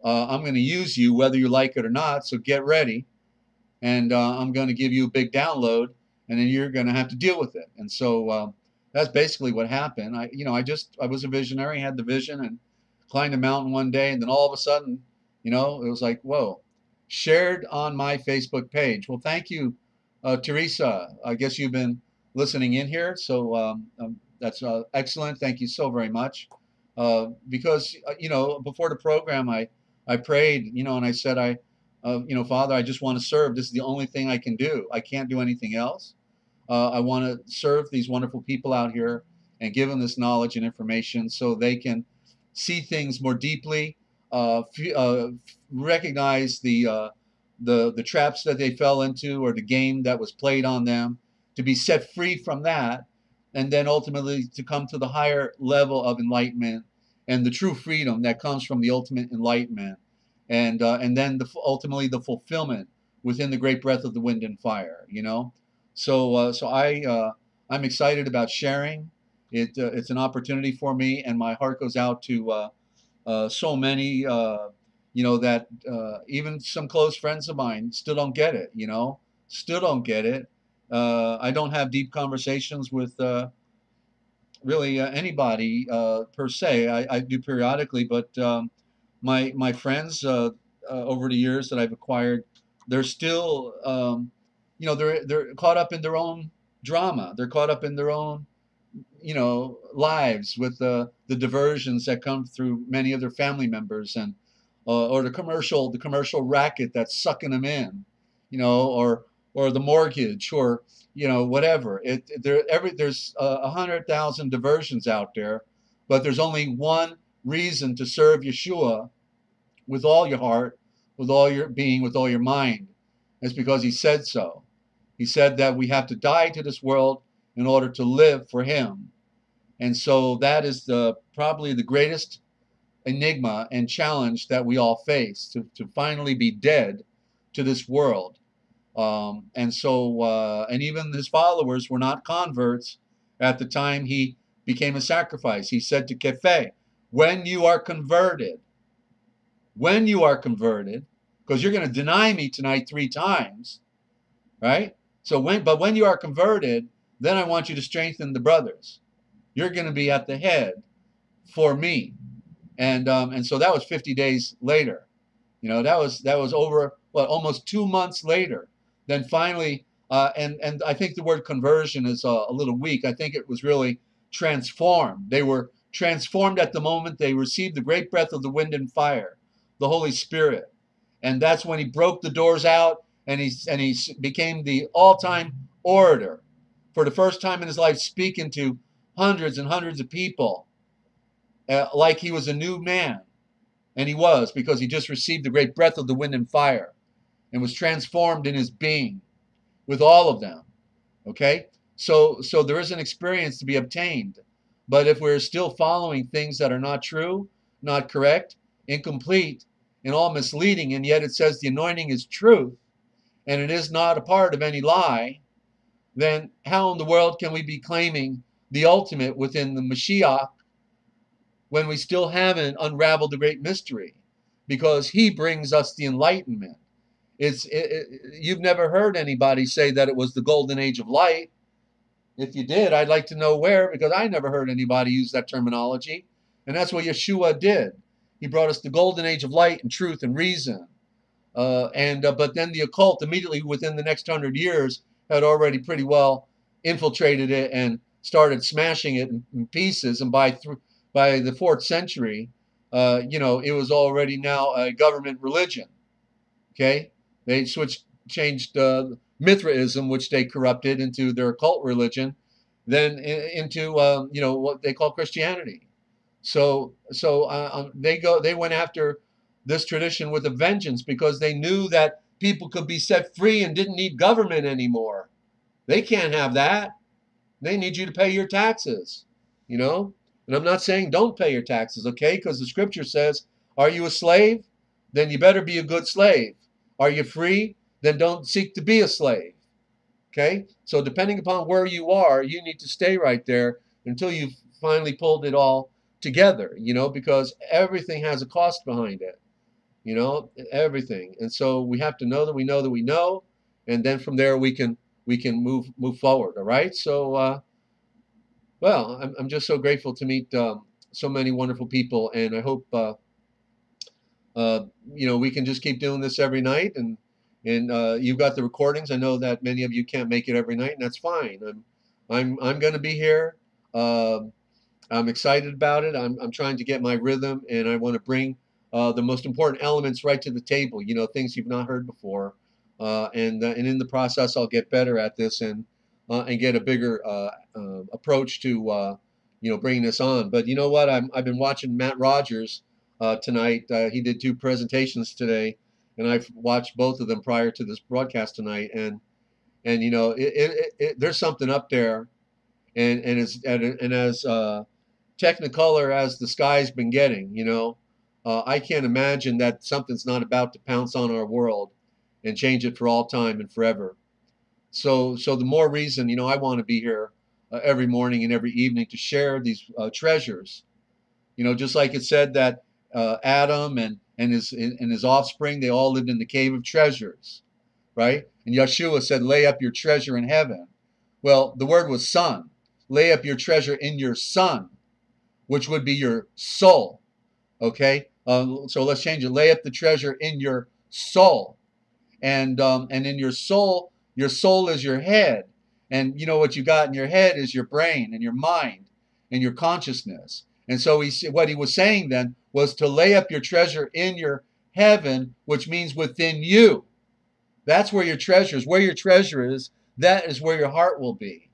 I'm going to use you whether you like it or not, so get ready. And I'm going to give you a big download, and then you're going to have to deal with it. And so that's basically what happened. I was a visionary, had the vision, and climbed a mountain one day, and then all of a sudden, it was like, whoa, shared on my Facebook page. Well, thank you, Teresa. I guess you've been listening in here, so that's excellent. Thank you so very much. Because before the program, I prayed, and I said, Father, I just want to serve. This is the only thing I can do. I can't do anything else. I want to serve these wonderful people out here and give them this knowledge and information so they can see things more deeply, recognize the traps that they fell into, or the game that was played on them, to be set free from that, and then ultimately to come to the higher level of enlightenment and the true freedom that comes from the ultimate enlightenment, and then ultimately the fulfillment within the great breath of the wind and fire. I'm excited about sharing it. It's an opportunity for me, and my heart goes out to so many, that even some close friends of mine still don't get it. Still don't get it. I don't have deep conversations with really anybody per se. I do periodically, but my friends over the years that I've acquired, they're still they're caught up in their own drama. They're caught up in their own lives with the diversions that come through many of their family members, and or the commercial racket that's sucking them in, or the mortgage, or whatever. There's 100,000 diversions out there, but there's only one reason to serve Yeshua with all your heart, with all your being, with all your mind. It's because he said so. He said that we have to die to this world in order to live for him. And so that is probably the greatest enigma and challenge that we all face, to finally be dead to this world. And even his followers were not converts at the time he became a sacrifice. He said to Kefe, when you are converted, because you're going to deny me tonight 3 times, right? But when you are converted, then I want you to strengthen the brothers. You're going to be at the head for me. And so that was 50 days later. That was over, almost 2 months later. Then finally, and I think the word conversion is a little weak. I think it was really transformed. They were transformed at the moment they received the great breath of the wind and fire, the Holy Spirit. And that's when he broke the doors out, and he became the all-time orator for the first time in his life, speaking to hundreds and hundreds of people like he was a new man. And he was, because he just received the great breath of the wind and fire and was transformed in his being with all of them. Okay? So there is an experience to be obtained. But if we're still following things that are not true, not correct, incomplete, and all misleading, and yet it says the anointing is truth, and it is not a part of any lie, then how in the world can we be claiming the ultimate within the Mashiach when we still haven't unraveled the great mystery? Because he brings us the enlightenment. You've never heard anybody say that it was the golden age of light. If you did, I'd like to know where, because I never heard anybody use that terminology. And that's what Yeshua did. He brought us the golden age of light and truth and reason. But then the occult, immediately within the next 100 years, had already pretty well infiltrated it and started smashing it in pieces. And by the 4th century, it was already now a government religion. Okay, they changed Mithraism, which they corrupted into their occult religion, then into what they call Christianity. So they went after this tradition with a vengeance, because they knew that people could be set free and didn't need government anymore. They can't have that. They need you to pay your taxes, And I'm not saying don't pay your taxes, okay? Because the scripture says, are you a slave? Then you better be a good slave. Are you free? Then don't seek to be a slave. Okay? So depending upon where you are, you need to stay right there until you've finally pulled it all together, because everything has a cost behind it, everything. And so we have to know that we know that we know, and then from there we can move forward. All right? So I'm just so grateful to meet so many wonderful people, and I hope we can just keep doing this every night. And you've got the recordings. I know that many of you can't make it every night, and that's fine. I'm going to be here. I'm excited about it. I'm trying to get my rhythm, and I want to bring the most important elements right to the table. Things you've not heard before, and in the process, I'll get better at this and get a bigger approach to bringing this on. But you know what? I've been watching Matt Rogers tonight. He did 2 presentations today, and I've watched both of them prior to this broadcast tonight. And there's something up there, and as technicolor as the sky's been getting, I can't imagine that something's not about to pounce on our world. and change it for all time and forever. So the more reason, I want to be here every morning and every evening to share these treasures. Just like it said that Adam and his offspring, they all lived in the cave of treasures, right? And Yeshua said, lay up your treasure in heaven. Well, the word was son. Lay up your treasure in your son, which would be your soul. Okay? So let's change it. Lay up the treasure in your soul. And in your soul is your head. And what you got in your head is your brain and your mind and your consciousness. And so what he was saying then was to lay up your treasure in your heaven, which means within you. That's where your treasure is. Where your treasure is, that is where your heart will be.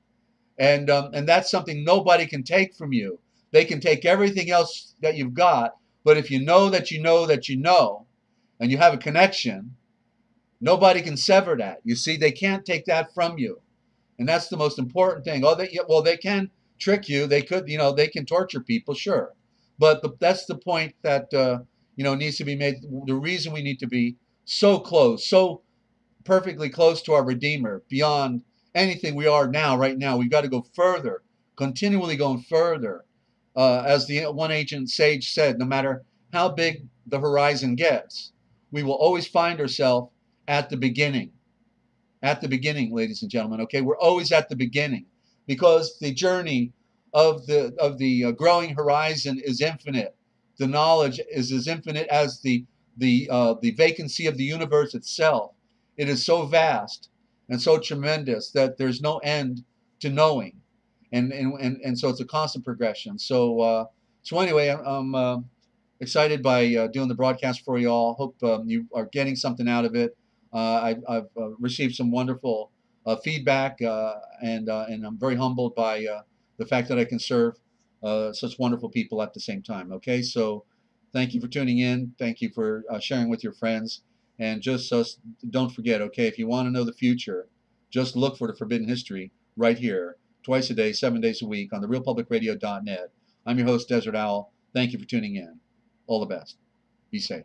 And that's something nobody can take from you. They can take everything else that you've got, but if you know that you know that you know, and you have a connection, nobody can sever that. You see, they can't take that from you. And that's the most important thing. They can trick you. They could, they can torture people, sure. But that's the point that, needs to be made. The reason we need to be so close, so perfectly close to our Redeemer, beyond anything we are now, right now. We've got to go further, continually going further. As the one ancient sage said, no matter how big the horizon gets, we will always find ourselves at the beginning. At the beginning, ladies and gentlemen. Okay, we're always at the beginning, because the journey of the growing horizon is infinite. The knowledge is as infinite as the vacancy of the universe itself. It is so vast and so tremendous that there's no end to knowing, and so it's a constant progression. So anyway, I'm excited by doing the broadcast for you all. Hope you are getting something out of it. I've received some wonderful feedback, and I'm very humbled by the fact that I can serve such wonderful people at the same time. Okay, so thank you for tuning in. Thank you for sharing with your friends. And just don't forget, okay, if you want to know the future, just look for the Forbidden History right here, twice a day, 7 days a week on therealpublicradio.net. I'm your host, Desert Owl. Thank you for tuning in. All the best. Be safe.